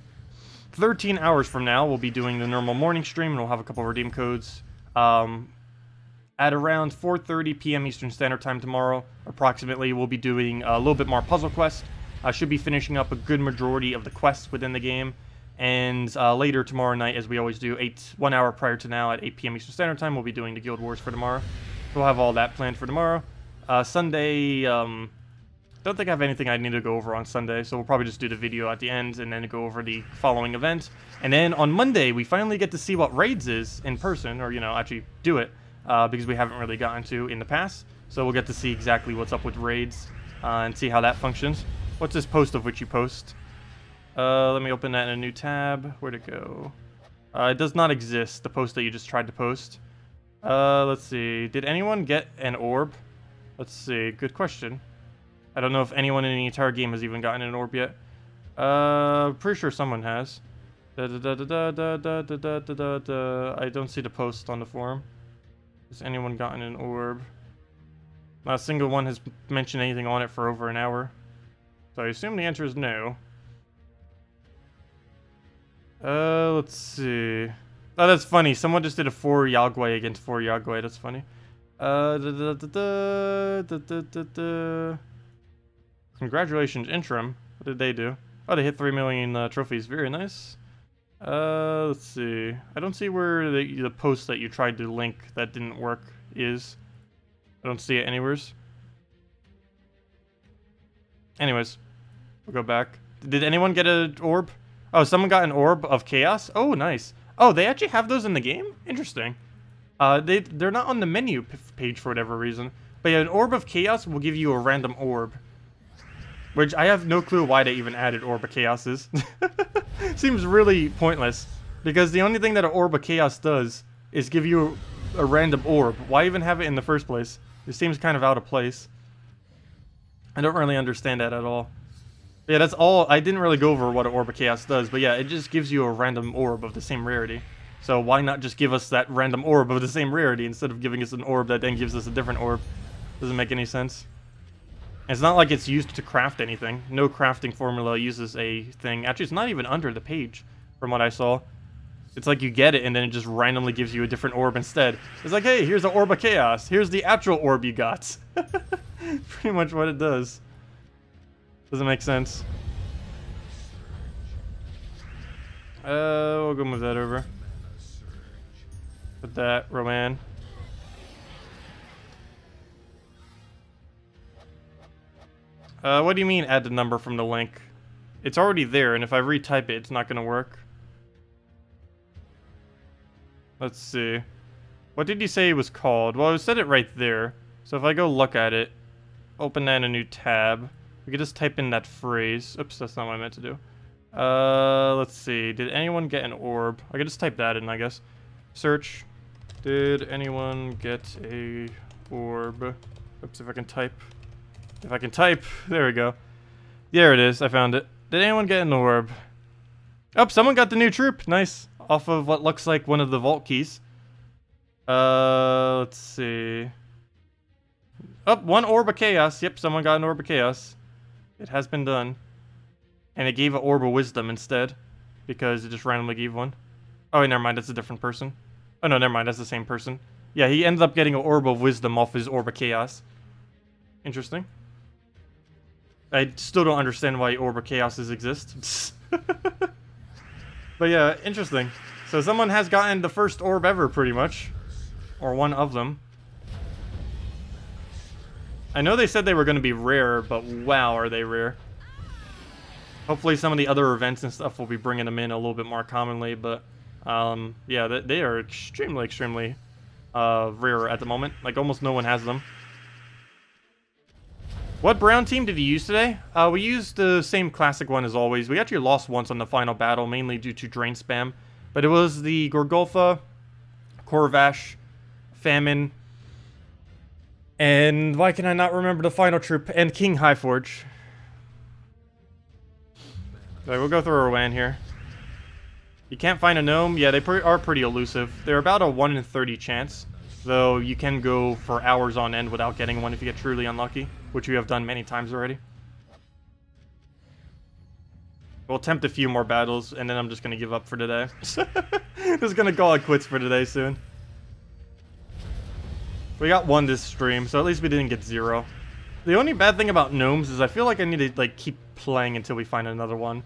13 hours from now, we'll be doing the normal morning stream, and we'll have a couple redeem codes. At around 4:30 p.m. Eastern Standard Time tomorrow, approximately, we'll be doing a little bit more puzzle quest. I should be finishing up a good majority of the quests within the game. And later tomorrow night, as we always do, 1 hour prior to now at 8 p.m. Eastern Standard Time, we'll be doing the Guild Wars for tomorrow. We'll have all that planned for tomorrow. Sunday, don't think I have anything I need to go over on Sunday, so we'll probably just do the video at the end and then go over the following event. And then on Monday, we finally get to see what Raids is in person, or, you know, actually do it. Because we haven't really gotten to in the past. So we'll get to see exactly what's up with raids and see how that functions. What's this post of which you post? Let me open that in a new tab. Where'd it go? It does not exist, the post that you just tried to post. Let's see. Did anyone get an orb? Let's see. Good question. I don't know if anyone in the entire game has even gotten an orb yet. Pretty sure someone has. I don't see the post on the forum. Has anyone gotten an orb? Not a single one has mentioned anything on it for over an hour. So I assume the answer is no. Let's see. Oh, that's funny. Someone just did a 4 Yagway against 4 Yagway. That's funny. Congratulations, Interim. What did they do? Oh, they hit 3 million trophies. Very nice. Let's see. I don't see where the post that you tried to link that didn't work is. I don't see it anywheres. Anyways, we'll go back. Did anyone get an orb? Oh, someone got an orb of chaos? Oh, nice. Oh, they actually have those in the game? Interesting. They're not on the menu page for whatever reason. But yeah, an orb of chaos will give you a random orb. Which I have no clue why they even added orb of chaos is. Seems really pointless. Because the only thing that an orb of chaos does is give you a random orb. Why even have it in the first place? It seems kind of out of place. I don't really understand that at all. Yeah, that's all. I didn't really go over what an orb of chaos does, but yeah, it just gives you a random orb of the same rarity. So why not just give us that random orb of the same rarity instead of giving us an orb that then gives us a different orb? Doesn't make any sense. And it's not like it's used to craft anything. No crafting formula uses a thing. Actually, it's not even under the page, from what I saw. It's like you get it, and then it just randomly gives you a different orb instead. It's like, hey, here's an orb of chaos. Here's the actual orb you got. Pretty much what it does. Doesn't make sense. We'll go move that over. Put that, Rowan. What do you mean add the number from the link? It's already there, and if I retype it, it's not gonna work. Let's see. What did you say it was called? Well, I said it right there. So if I go look at it, open that in a new tab, we could just type in that phrase. Oops, that's not what I meant to do. Let's see. Did anyone get an orb? I could just type that in, I guess. Search. Did anyone get a orb? Oops, if I can type. If I can type. There we go. There it is. I found it. Did anyone get an orb? Oh, someone got the new troop. Nice. Off of what looks like one of the vault keys. Let's see. Oh, one orb of chaos. Yep, someone got an orb of chaos. It has been done. And it gave an orb of wisdom instead. Because it just randomly gave one. Oh, wait, never mind. That's a different person. Oh, no, never mind. That's the same person. Yeah, he ended up getting an orb of wisdom off his orb of chaos. Interesting. I still don't understand why orb of chaoses exist. But yeah, interesting. So someone has gotten the first orb ever, pretty much. Or one of them. I know they said they were going to be rare, but wow, are they rare. Hopefully some of the other events and stuff will be bringing them in a little bit more commonly, but yeah, they are extremely, extremely rare at the moment. Like, almost no one has them. What brown team did you use today? We used the same classic one as always. We actually lost once on the final battle, mainly due to drain spam. But it was the Gorgolfa, Corvash, Famine, and why can I not remember the final troop? And King Highforge. Alright, we'll go through our WAN here. You can't find a gnome? Yeah, they are pretty elusive. They're about a 1 in 30 chance. Though you can go for hours on end without getting one if you get truly unlucky. Which we have done many times already. We'll attempt a few more battles, and then I'm just going to give up for today. Just going to call it quits for today soon. We got one this stream, so at least we didn't get 0. The only bad thing about gnomes is I feel like I need to like keep playing until we find another one.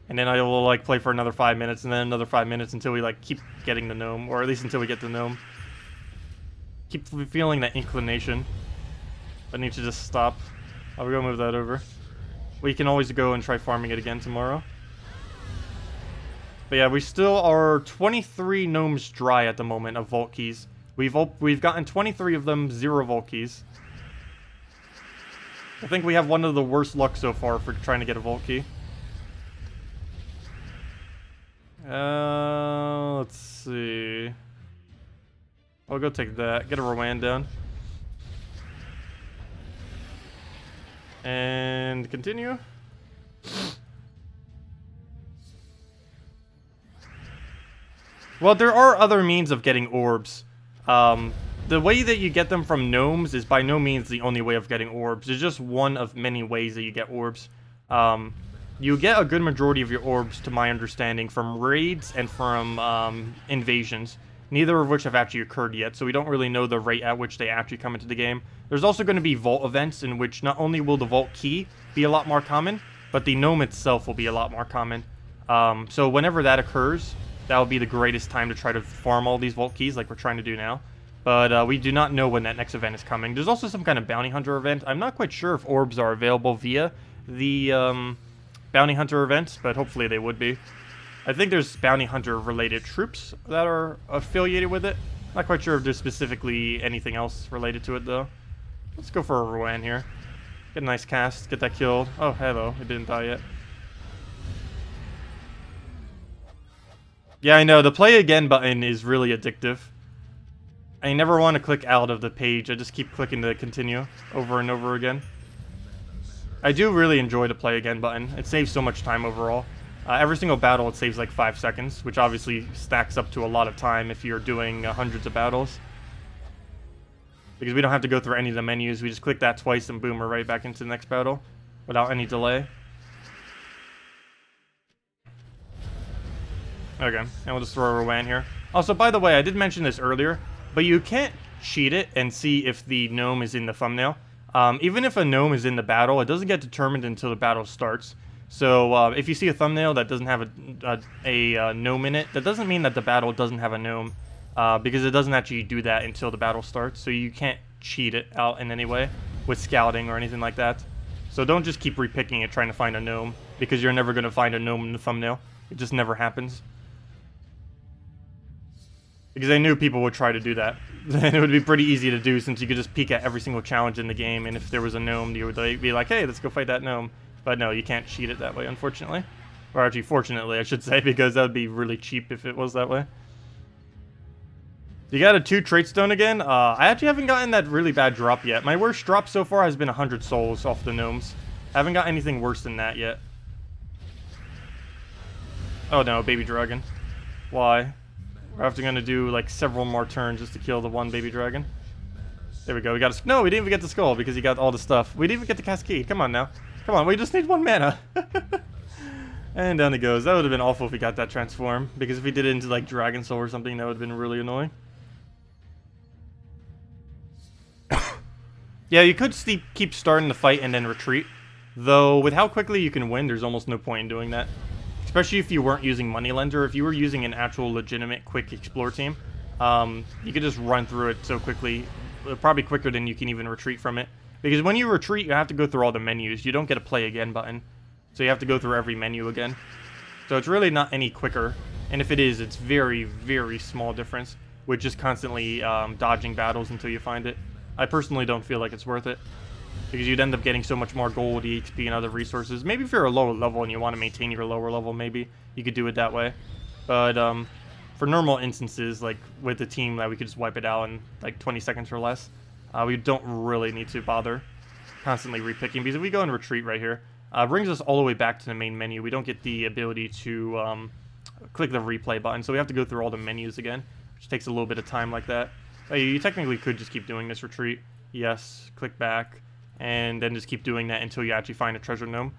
And then I will like play for another 5 minutes, and then another 5 minutes until we like keep getting the gnome. Or at least until we get the gnome. Keep feeling that inclination. I need to just stop. I'll go move that over. We can always go and try farming it again tomorrow. But yeah, we still are 23 gnomes dry at the moment of vault keys. We've gotten 23 of them, 0 vault keys. I think we have one of the worst luck so far for trying to get a vault key. Let's see. I'll go take that. Get a Rowan down. And continue. Well, there are other means of getting orbs. The way that you get them from gnomes is by no means the only way of getting orbs. It's just one of many ways that you get orbs. You get a good majority of your orbs, to my understanding, from raids and from invasions. Neither of which have actually occurred yet, so we don't really know the rate at which they actually come into the game. There's also going to be vault events in which not only will the vault key be a lot more common, but the gnome itself will be a lot more common. So whenever that occurs, that will be the greatest time to try to farm all these vault keys like we're trying to do now. But we do not know when that next event is coming. There's also some kind of bounty hunter event. I'm not quite sure if orbs are available via the bounty hunter events, but hopefully they would be. I think there's bounty hunter related troops that are affiliated with it. Not quite sure if there's specifically anything else related to it though. Let's go for a Rowan here. Get a nice cast, get that killed. Oh, hello, it didn't die yet. Yeah, I know, the play again button is really addictive. I never want to click out of the page, I just keep clicking to continue over and over again. I do really enjoy the play again button. It saves so much time overall. Every single battle it saves like 5 seconds, which obviously stacks up to a lot of time if you're doing hundreds of battles. Because we don't have to go through any of the menus, we just click that twice and boom, we're right back into the next battle without any delay. Okay, and we'll just throw a Rowan here. Also, by the way, I did mention this earlier, but you can't cheat it and see if the gnome is in the thumbnail. Even if a gnome is in the battle, it doesn't get determined until the battle starts. So if you see a thumbnail that doesn't have a gnome in it, that doesn't mean that the battle doesn't have a gnome, because it doesn't actually do that until the battle starts. So you can't cheat it out in any way with scouting or anything like that. So don't just keep repicking it trying to find a gnome, because you're never going to find a gnome in the thumbnail. It just never happens. Because I knew people would try to do that. And it would be pretty easy to do since you could just peek at every single challenge in the game, and if there was a gnome, you would be like, hey, let's go fight that gnome. But no, you can't cheat it that way, unfortunately. Or actually, fortunately, I should say, because that would be really cheap if it was that way. You got a 2 trait stone again? I actually haven't gotten that really bad drop yet. My worst drop so far has been 100 souls off the gnomes. I haven't got anything worse than that yet. Oh no, baby dragon. Why? We're after gonna do like several more turns just to kill the one baby dragon. There we go. We got a... No, we didn't even get the skull because he got all the stuff. We didn't even get the Kaki. Come on now. Come on, we just need 1 mana. And down it goes. That would have been awful if we got that transform, because if we did it into like Dragon Soul or something, that would have been really annoying. Yeah, you could keep starting the fight and then retreat. Though, with how quickly you can win, there's almost no point in doing that. Especially if you weren't using Moneylender. If you were using an actual legitimate quick explore team, you could just run through it so quickly, probably quicker than you can even retreat from it. Because when you retreat, you have to go through all the menus. You don't get a play again button. So you have to go through every menu again. So it's really not any quicker. And if it is, it's very, very small difference with just constantly dodging battles until you find it. I personally don't feel like it's worth it, because you'd end up getting so much more gold, EXP, and other resources. Maybe if you're a lower level and you want to maintain your lower level, maybe you could do it that way. But for normal instances, like with the team that we could just wipe it out in like 20 seconds or less, we don't really need to bother constantly repicking, because if we go and retreat right here, it brings us all the way back to the main menu. We don't get the ability to click the replay button, so we have to go through all the menus again, which takes a little bit of time like that. You technically could just keep doing this retreat. Yes, click back, and then just keep doing that until you actually find a treasure gnome.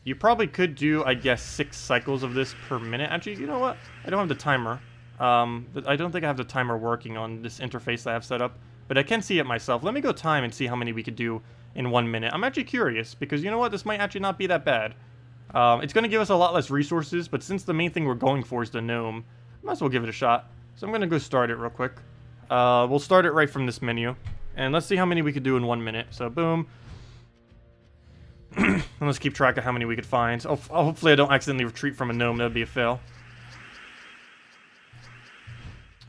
You probably could do, I guess, 6 cycles of this per minute. Actually, you know what? I don't have the timer. I don't think I have the timer working on this interface that I have set up, but I can see it myself. Let me go time and see how many we could do in 1 minute. I'm actually curious, because you know what? This might actually not be that bad. It's going to give us a lot less resources, but since the main thing we're going for is the gnome, might as well give it a shot. So I'm going to go start it real quick. We'll start it right from this menu. And let's see how many we could do in 1 minute. So boom. And let's keep track of how many we could find. Oh, hopefully I don't accidentally retreat from a gnome. That would be a fail.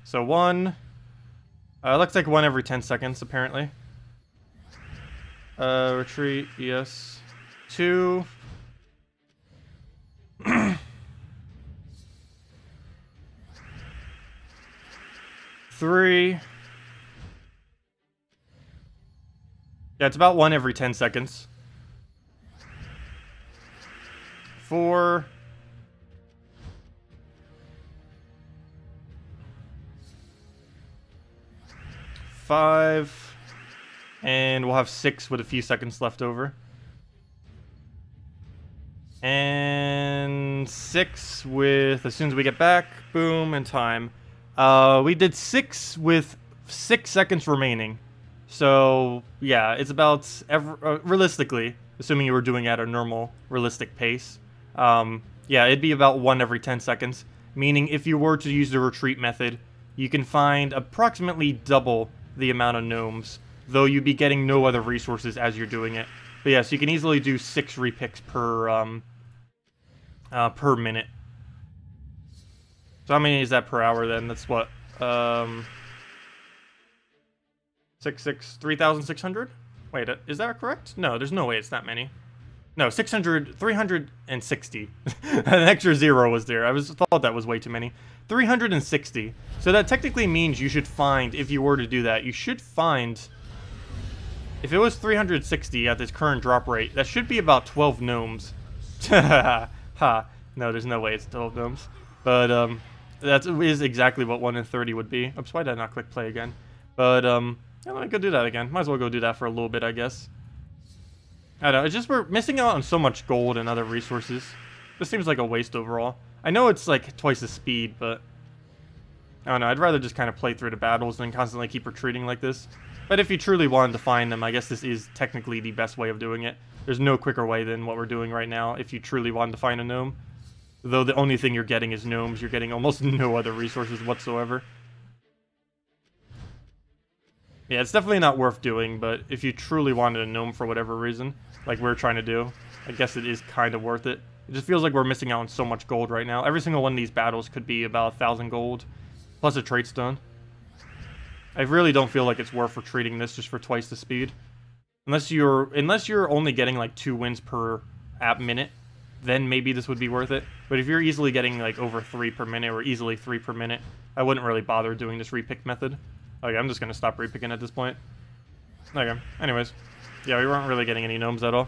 So 1. Looks like 1 every 10 seconds, apparently. Retreat, yes. 2. 3. Yeah, it's about 1 every 10 seconds. 4. 5. And we'll have 6 with a few seconds left over. And 6 with, as soon as we get back, boom, and time. We did 6 with 6 seconds remaining. So, yeah, it's about, realistically, assuming you were doing at a normal, realistic pace, yeah, it'd be about 1 every 10 seconds. Meaning, if you were to use the retreat method, you can find approximately double the amount of gnomes, though you'd be getting no other resources as you're doing it. But yeah, so you can easily do 6 repicks per minute. So how many is that per hour then? That's what, 3,600? Wait, is that correct? No, there's no way it's that many. No, 360. An extra 0 was there. Thought that was way too many. 360. So that technically means you should find, if you were to do that, you should find, if it was 360 at this current drop rate, that should be about 12 gnomes. Ha. No, there's no way it's 12 gnomes. But, that is exactly what 1 in 30 would be. Oops, why did I not click play again? But, yeah, let me go do that again. Might as well go do that for a little bit, I guess. I don't know, it's just we're missing out on so much gold and other resources. This seems like a waste overall. I know it's like twice the speed, but I don't know, I'd rather just kind of play through the battles than constantly keep retreating like this. But if you truly wanted to find them, I guess this is technically the best way of doing it. There's no quicker way than what we're doing right now if you truly wanted to find a gnome. Though the only thing you're getting is gnomes, you're getting almost no other resources whatsoever. Yeah, it's definitely not worth doing, but if you truly wanted a gnome for whatever reason, like we're trying to do, I guess it is kind of worth it. It just feels like we're missing out on so much gold right now. Every single one of these battles could be about 1,000 gold, plus a trait stone. I really don't feel like it's worth retreating this just for twice the speed. Unless you're only getting like 2 wins per app minute, then maybe this would be worth it. But if you're easily getting like over 3 per minute, or easily 3 per minute, I wouldn't really bother doing this repick method. Okay, I'm just gonna stop repicking at this point. Okay, anyways. Yeah, we weren't really getting any gnomes at all.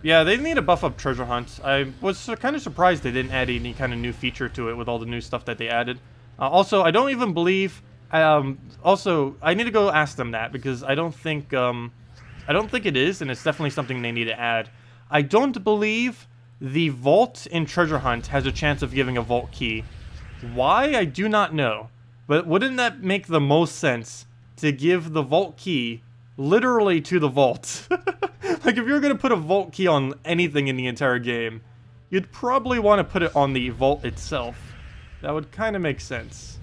Yeah, they need to buff up treasure hunt. I was kind of surprised they didn't add any kind of new feature to it with all the new stuff that they added. Also, I don't even believe... also, I need to go ask them that, because I don't think it is, and it's definitely something they need to add. I don't believe the vault in treasure hunt has a chance of giving a vault key. Why? I do not know. But wouldn't that make the most sense to give the vault key literally to the vault? Like, if you're going to put a vault key on anything in the entire game, you'd probably want to put it on the vault itself. That would kind of make sense.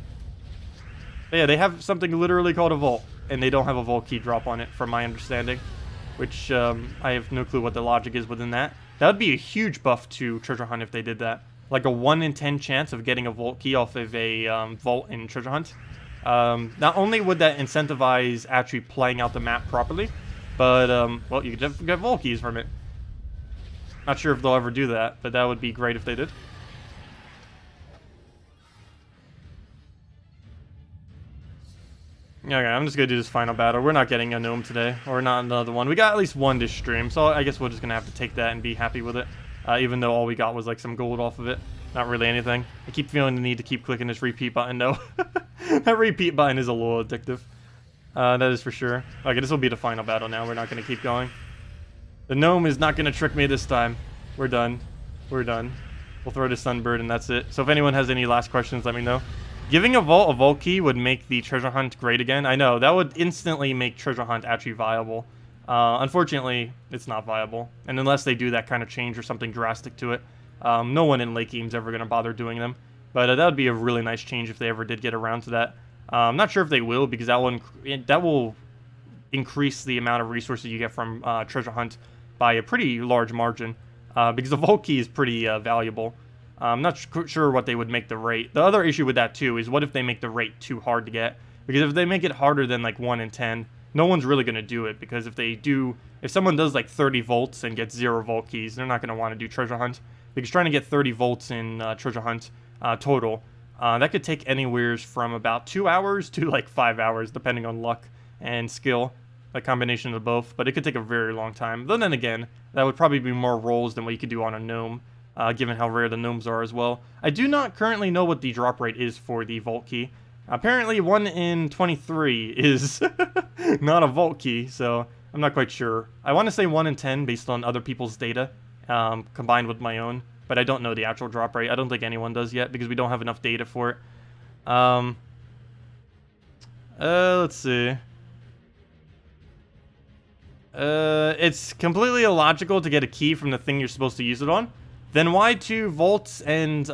But yeah, they have something literally called a vault, and they don't have a vault key drop on it, from my understanding. Which, I have no clue what the logic is within that. That would be a huge buff to treasure hunt if they did that. Like a 1 in 10 chance of getting a vault key off of a vault in treasure hunt. Not only would that incentivize actually playing out the map properly, but, well, you could definitely get vault keys from it. Not sure if they'll ever do that, but that would be great if they did. Okay, I'm just gonna do this final battle. We're not getting a gnome today, or not another one. We got at least one this stream, so I guess we're just gonna have to take that and be happy with it. Even though all we got was like some gold off of it. Not really anything. I keep feeling the need to keep clicking this repeat button though. That repeat button is a little addictive. That is for sure. Okay, this will be the final battle now. We're not going to keep going. The gnome is not going to trick me this time. We're done. We're done. We'll throw the sunbird and that's it. So if anyone has any last questions, let me know. Giving a vault key would make the treasure hunt great again. I know, that would instantly make treasure hunt actually viable. Unfortunately, it's not viable. And unless they do that kind of change or something drastic to it, no one in late game's ever going to bother doing them. But that would be a really nice change if they ever did get around to that. I'm not sure if they will, because that will increase the amount of resources you get from treasure hunt by a pretty large margin. Because the vault key is pretty valuable. I'm not sure what they would make the rate. The other issue with that too is what if they make the rate too hard to get? Because if they make it harder than like 1 in 10, no one's really going to do it. Because if someone does like 30 volts and gets 0 vault keys, they're not going to want to do treasure hunt. Because trying to get 30 volts in treasure hunt total, that could take anywhere from about 2 hours to like 5 hours, depending on luck and skill. A combination of both, but it could take a very long time. But then again, that would probably be more rolls than what you could do on a gnome. Given how rare the gnomes are as well. I do not currently know what the drop rate is for the vault key. Apparently 1 in 23 is not a vault key, so I'm not quite sure. I want to say 1 in 10 based on other people's data, combined with my own, but I don't know the actual drop rate. I don't think anyone does yet, because we don't have enough data for it. Let's see. It's completely illogical to get a key from the thing you're supposed to use it on. Then why do vaults and,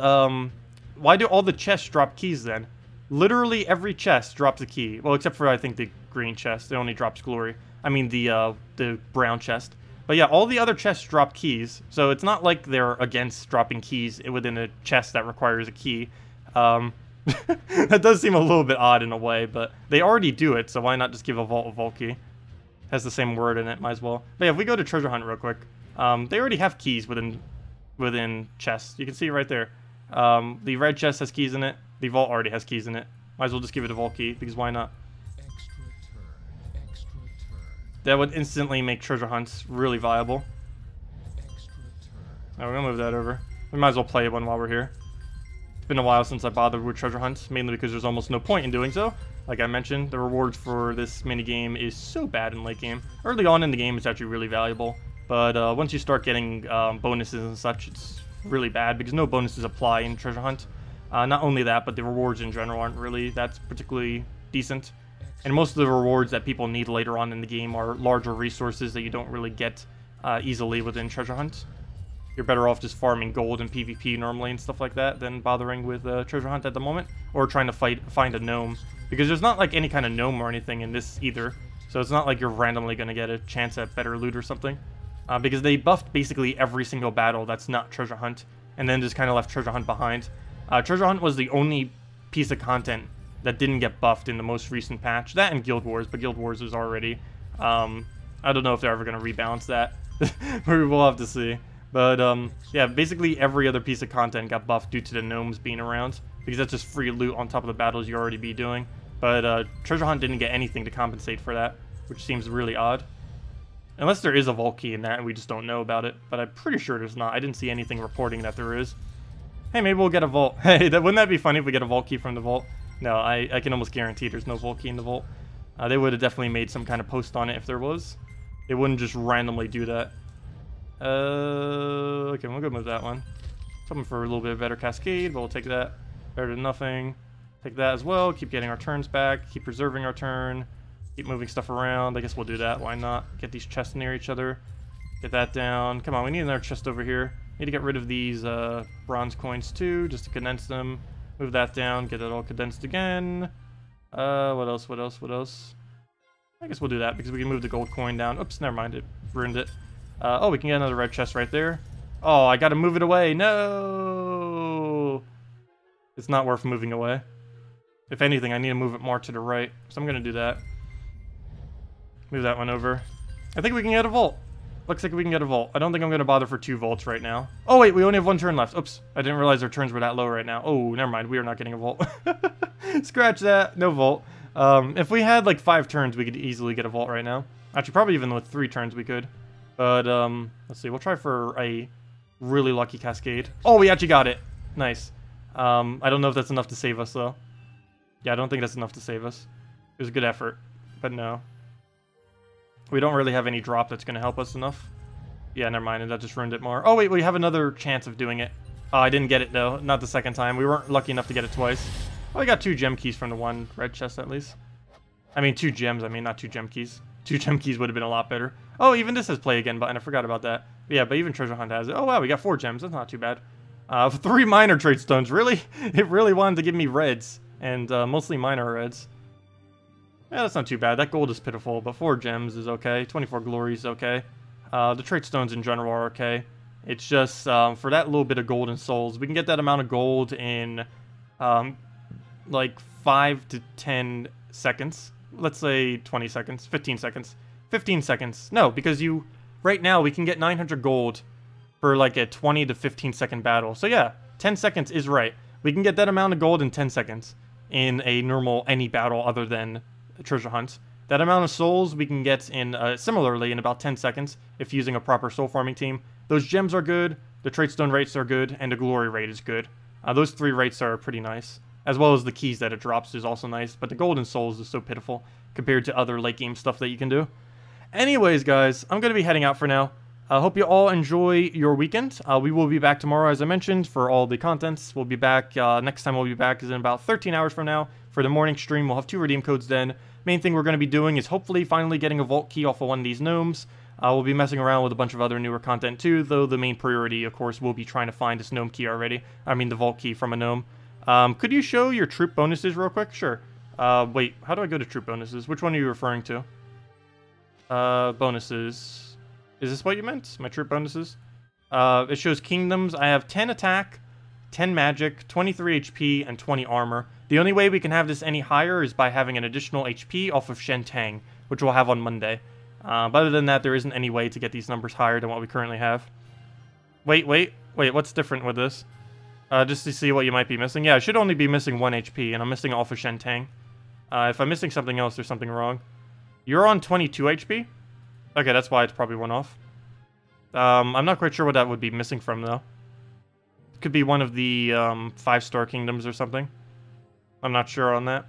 why do all the chests drop keys then? Literally every chest drops a key. Well, except for, I think, the green chest. It only drops glory. I mean, the brown chest. But yeah, all the other chests drop keys. So it's not like they're against dropping keys within a chest that requires a key. That does seem a little bit odd in a way, but they already do it, so why not just give a vault key? Has the same word in it, might as well. But yeah, if we go to treasure hunt real quick, they already have keys within chests. You can see right there. The red chest has keys in it. The vault already has keys in it. Might as well just give it a vault key, because why not? That would instantly make treasure hunts really viable. Alright, we're gonna move that over. We might as well play one while we're here. It's been a while since I bothered with treasure hunts, mainly because there's almost no point in doing so. Like I mentioned, the rewards for this minigame is so bad in late game. Early on in the game, it's actually really valuable. But once you start getting bonuses and such, it's really bad because no bonuses apply in treasure hunt. Not only that, but the rewards in general aren't really that particularly decent. And most of the rewards that people need later on in the game are larger resources that you don't really get easily within treasure hunt. You're better off just farming gold and PvP normally and stuff like that than bothering with treasure hunt at the moment, or trying to find a gnome, because there's not like any kind of gnome or anything in this either. So it's not like you're randomly going to get a chance at better loot or something, because they buffed basically every single battle that's not treasure hunt, and then just kind of left treasure hunt behind. Treasure hunt was the only piece of content that didn't get buffed in the most recent patch. That and Guild Wars, but Guild Wars is already... I don't know if they're ever going to rebalance that. We'll have to see. But, yeah, basically every other piece of content got buffed due to the gnomes being around, because that's just free loot on top of the battles you already be doing. But, treasure hunt didn't get anything to compensate for that, which seems really odd. Unless there is a vault key in that and we just don't know about it, but I'm pretty sure there's not. I didn't see anything reporting that there is. Hey, maybe we'll get a vault. Hey, wouldn't that be funny if we get a vault key from the vault? No, I can almost guarantee there's no vault key in the vault. They would have definitely made some kind of post on it if there was. They wouldn't just randomly do that. Okay, we'll go move that one. Something for a little bit of better cascade, but we'll take that. Better than nothing. Take that as well. Keep getting our turns back. Keep preserving our turn. Keep moving stuff around. I guess we'll do that. Why not? Get these chests near each other. Get that down. Come on, we need another chest over here. Need to get rid of these bronze coins too, just to condense them. Move that down. Get it all condensed again. What else? What else? What else? I guess we'll do that because we can move the gold coin down. Oops, never mind. It ruined it. Oh, we can get another red chest right there. Oh, I gotta move it away. No! It's not worth moving away. If anything, I need to move it more to the right. So I'm gonna do that. Move that one over. I think we can get a vault. Looks like we can get a vault. I don't think I'm gonna bother for 2 vaults right now. Oh wait, we only have 1 turn left. Oops, I didn't realize our turns were that low right now. Oh, never mind. We are not getting a vault. Scratch that. No vault. If we had like 5 turns, we could easily get a vault right now. Actually, probably even with 3 turns we could. But, let's see. We'll try for a really lucky cascade. Oh, we actually got it. Nice. I don't know if that's enough to save us, though. Yeah, I don't think that's enough to save us. It was a good effort, but no. We don't really have any drop that's going to help us enough. Yeah, never mind. That just ruined it more. Oh, wait. We have another chance of doing it. Oh, I didn't get it, though. Not the second time. We weren't lucky enough to get it twice. Oh, we got 2 gem keys from the 1 red chest, at least. I mean, 2 gems. I mean, not 2 gem keys. 2 gem keys would have been a lot better. Oh, even this has play again button. I forgot about that. But yeah, but even treasure hunt has it. Oh, wow. We got 4 gems. That's not too bad. 3 minor trade stones. Really? It really wanted to give me reds. And mostly minor reds. Yeah, that's not too bad. That gold is pitiful, but 4 gems is okay. 24 glory is okay. The trait stones in general are okay. It's just, for that little bit of gold and souls, we can get that amount of gold in, like, 5 to 10 seconds. Let's say 20 seconds. 15 seconds. 15 seconds. No, because right now, we can get 900 gold for, like, a 20 to 15 second battle. So, yeah, 10 seconds is right. We can get that amount of gold in 10 seconds in a normal, any battle other than treasure hunt. That amount of souls we can get in similarly in about 10 seconds if using a proper soul farming team. Those gems are good, the trait stone rates are good, and the glory rate is good. Those 3 rates are pretty nice, as well as the keys that it drops is also nice, but the golden souls is so pitiful compared to other late game stuff that you can do. Anyways, guys, I'm going to be heading out for now. I hope you all enjoy your weekend. We will be back tomorrow, as I mentioned, for all the contents. We'll be back, next time we'll be back is in about 13 hours from now for the morning stream. We'll have 2 redeem codes then. Main thing we're going to be doing is hopefully finally getting a vault key off of one of these gnomes. We'll be messing around with a bunch of other newer content too, though the main priority, of course, will be trying to find this gnome key already. I mean, the vault key from a gnome. Could you show your troop bonuses real quick? Sure. Wait, how do I go to troop bonuses? Which one are you referring to? Bonuses. Is this what you meant? My troop bonuses? It shows kingdoms. I have 10 attack, 10 magic, 23 HP, and 20 armor. The only way we can have this any higher is by having an additional HP off of Shentang, which we'll have on Monday. But other than that, there isn't any way to get these numbers higher than what we currently have. Wait, what's different with this? Just to see what you might be missing. Yeah, I should only be missing 1 HP, and I'm missing off of Shentang. If I'm missing something else, there's something wrong. You're on 22 HP? Okay, that's why it's probably one off. I'm not quite sure what that would be missing from, though. It could be one of the 5-star kingdoms or something. I'm not sure on that.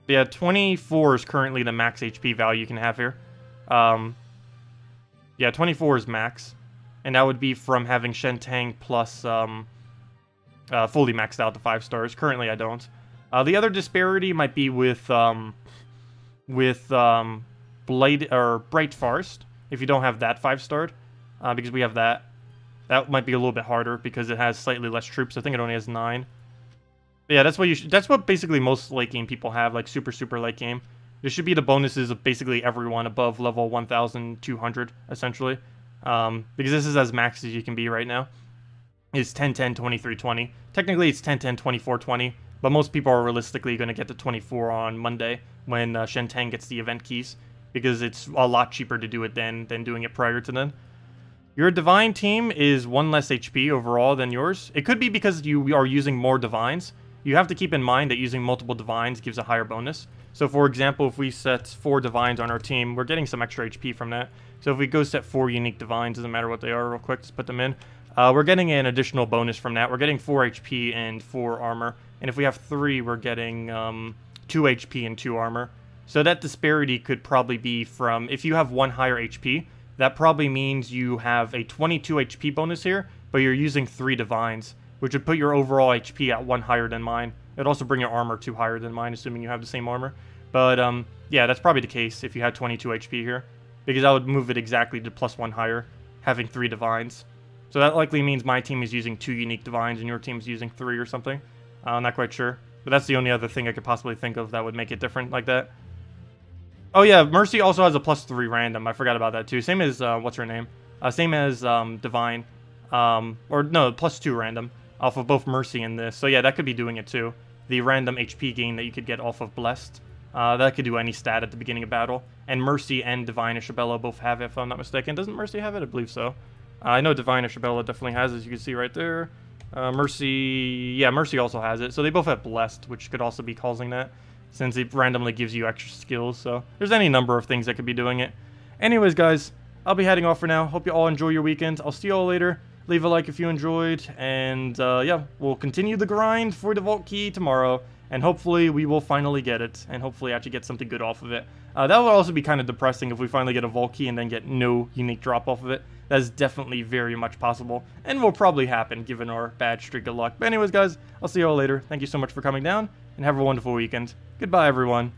But yeah, 24 is currently the max HP value you can have here. Yeah, 24 is max. And that would be from having Shentang plus fully maxed out the 5 stars. Currently, I don't. The other disparity might be with Blade or Bright Forest, if you don't have that 5-starred, because we have that. That might be a little bit harder because it has slightly less troops. I think it only has 9. But yeah, that's what that's what basically most late game people have, like super late game. There should be the bonuses of basically everyone above level 1,200, essentially. Because this is as max as you can be right now. It's 10, 10, 23, 20. Technically, it's 10, 10, 24, 20. But most people are realistically going to get to 24 on Monday when Shentang gets the event keys. Because it's a lot cheaper to do it than doing it prior to then. Your divine team is 1 less HP overall than yours. It could be because you are using more divines. You have to keep in mind that using multiple divines gives a higher bonus. So for example, if we set 4 divines on our team, we're getting some extra HP from that. So if we go set 4 unique divines, doesn't matter what they are real quick, just put them in. We're getting an additional bonus from that. We're getting 4 HP and 4 armor. And if we have 3, we're getting 2 HP and 2 armor. So that disparity could probably be from, if you have 1 higher HP, that probably means you have a 22 HP bonus here, but you're using 3 divines, which would put your overall HP at 1 higher than mine. It'd also bring your armor 2 higher than mine, assuming you have the same armor. But yeah, that's probably the case if you had 22 HP here, because I would move it exactly to +1 higher, having 3 divines. So that likely means my team is using 2 unique divines and your team is using 3 or something. I'm not quite sure, but that's the only other thing I could possibly think of that would make it different like that. Oh yeah, Mercy also has a +3 random. I forgot about that too. Same as, what's her name? Same as Divine. Or no, +2 random off of both Mercy and this. So yeah, that could be doing it too. The random HP gain that you could get off of Blessed. That could do any stat at the beginning of battle. And Mercy and Divine Isabella both have it, if I'm not mistaken. Doesn't Mercy have it? I believe so. I know Divine Isabella definitely has it, as you can see right there. Mercy... Yeah, Mercy also has it. So they both have Blessed, which could also be causing that, since it randomly gives you extra skills. So there's any number of things that could be doing it. Anyways, guys, I'll be heading off for now. Hope you all enjoy your weekend. I'll see you all later. Leave a like if you enjoyed. And yeah, we'll continue the grind for the vault key tomorrow. And hopefully we will finally get it. And hopefully actually get something good off of it. That would also be kind of depressing if we finally get a vault key and then get no unique drop off of it. That is definitely very much possible. And will probably happen given our bad streak of luck. But anyways, guys, I'll see you all later. Thank you so much for coming down. And have a wonderful weekend. Goodbye, everyone.